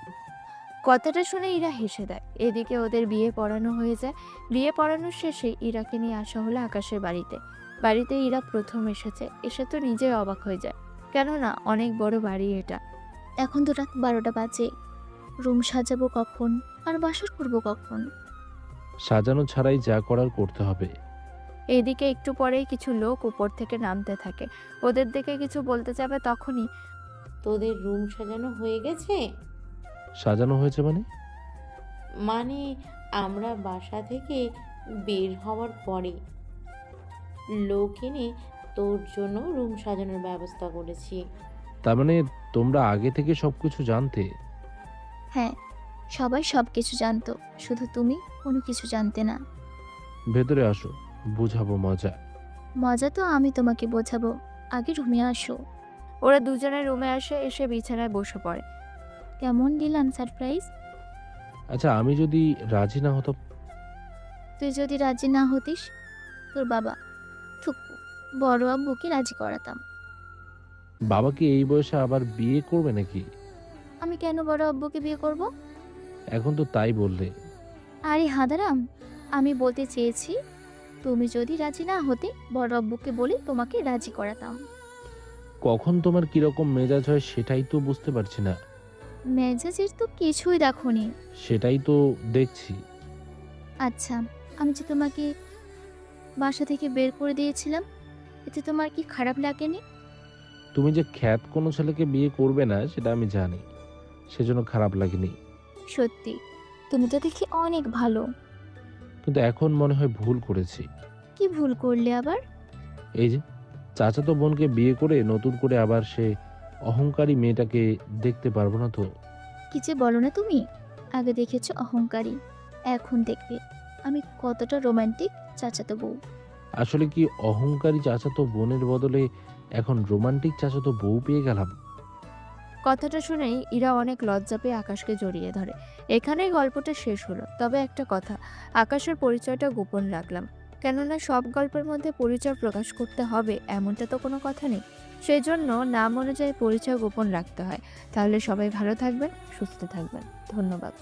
কথাটা শুনে ইরা হেসে দেয়। এদিকে ওদের বিয়ে পড়ানো হয়ে যায়। বিয়ে পড়ানোর শেষে ইরাকে নিয়ে আসা হলো আকাশের বাড়িতে। বাড়িতে ইরা প্রথম এসেছে, এসে তো নিজেই অবাক হয়ে যায়, কেননা অনেক বড় বাড়ি এটা। এখন তো রাত 12টা বাজে, রুম সাজাবো কখন আর বাসর করবো কখন? সাজানো ছাড়াই যা করার করতে হবে। এদিকে একটু পরেই কিছু লোক উপর থেকে নামতে থাকে। ওদের দেখে কিছু বলতে যাবে, তখনই তোদের রুম সাজানো হয়ে গেছে? সাজানো হয়েছে মানে? মানে আমরা বাসা থেকে বের হওয়ার পরে লোক এনে তোর জন্য রুম সাজানোর ব্যবস্থা করেছি। তার মানে তোমরা আগে থেকে সবকিছু জানতে? হ্যাঁ, সবাই সব কিছু জানতো, শুধু তুমি কোনো কিছু জানতে না। ভেতরে আসো, বুঝাবো মজা। মজা তো আমি তোমাকে বোঝাবো, আগে রুমে আসো। ওরা দুজনে রুমে আসে, এসে বিছানায় বসে পড়ে। কেমন দিলাম সারপ্রাইজ? আচ্ছা, আমি যদি রাজি না হতাম? তুই যদি রাজি না হতিস, তোর বাবা থুকু বড় আব্বুকে রাজি করাতাম। বাবা কি এই বয়সে আবার বিয়ে করবে নাকি? আমি কেন বড় আব্বুকে বিয়ে করব? এখন তো তাই বললে। আরে হাদারাম, আমি বলতে চেয়েছি তুমি যদি রাজি না হতে বড় আব্বুকে বলে তোমাকে রাজি করাতাম। কখন তোমার কিরকম মেজাজ হয় সেটাই তো বুঝতে পারছি না। মেজাজের তো কিছুই দেখোনি। সেটাই তো দেখছি। আচ্ছা, আমি যে তোমাকে বাসা থেকে বের করে দিয়েছিলাম, এতে তোমার কি খারাপ লাগেনি? তুমি যে খ্যাত কোনো ছেলেকে বিয়ে করবে না সেটা আমি জানি, সেজন্য খারাপ লাগেনি। সত্যি তুমি তো দেখি অনেক ভালো। কিন্তু এখন মনে হয় ভুল করেছি। কি ভুল করলে আবার? এই যে চাচাতো বোনকে বিয়ে করে নতুন করে আবার সে অহংকারী মেয়েটাকে দেখতে পারবো না তো। কি যে বলো না তুমি, আগে দেখেছো অহংকারী, এখন দেখবে আমি কতটা রোমান্টিক চাচাতো বউ। আসলে কি অহংকারী চাচাতো বোনের বদলে এখন রোমান্টিক চাচাতো বউ পেয়ে গেলাম? কথাটা শুনেই ইরা অনেক লজ্জা পেয়ে আকাশকে জড়িয়ে ধরে। এখানেই গল্পটা শেষ হলো। তবে একটা কথা, আকাশের পরিচয়টা গোপন রাখলাম, কেননা সব গল্পের মধ্যে পরিচয় প্রকাশ করতে হবে এমনটা তো কোনো কথা নেই। সেই জন্য নাম অনুযায়ী পরিচয় গোপন রাখতে হয়। তাহলে সবাই ভালো থাকবেন, সুস্থ থাকবেন। ধন্যবাদ।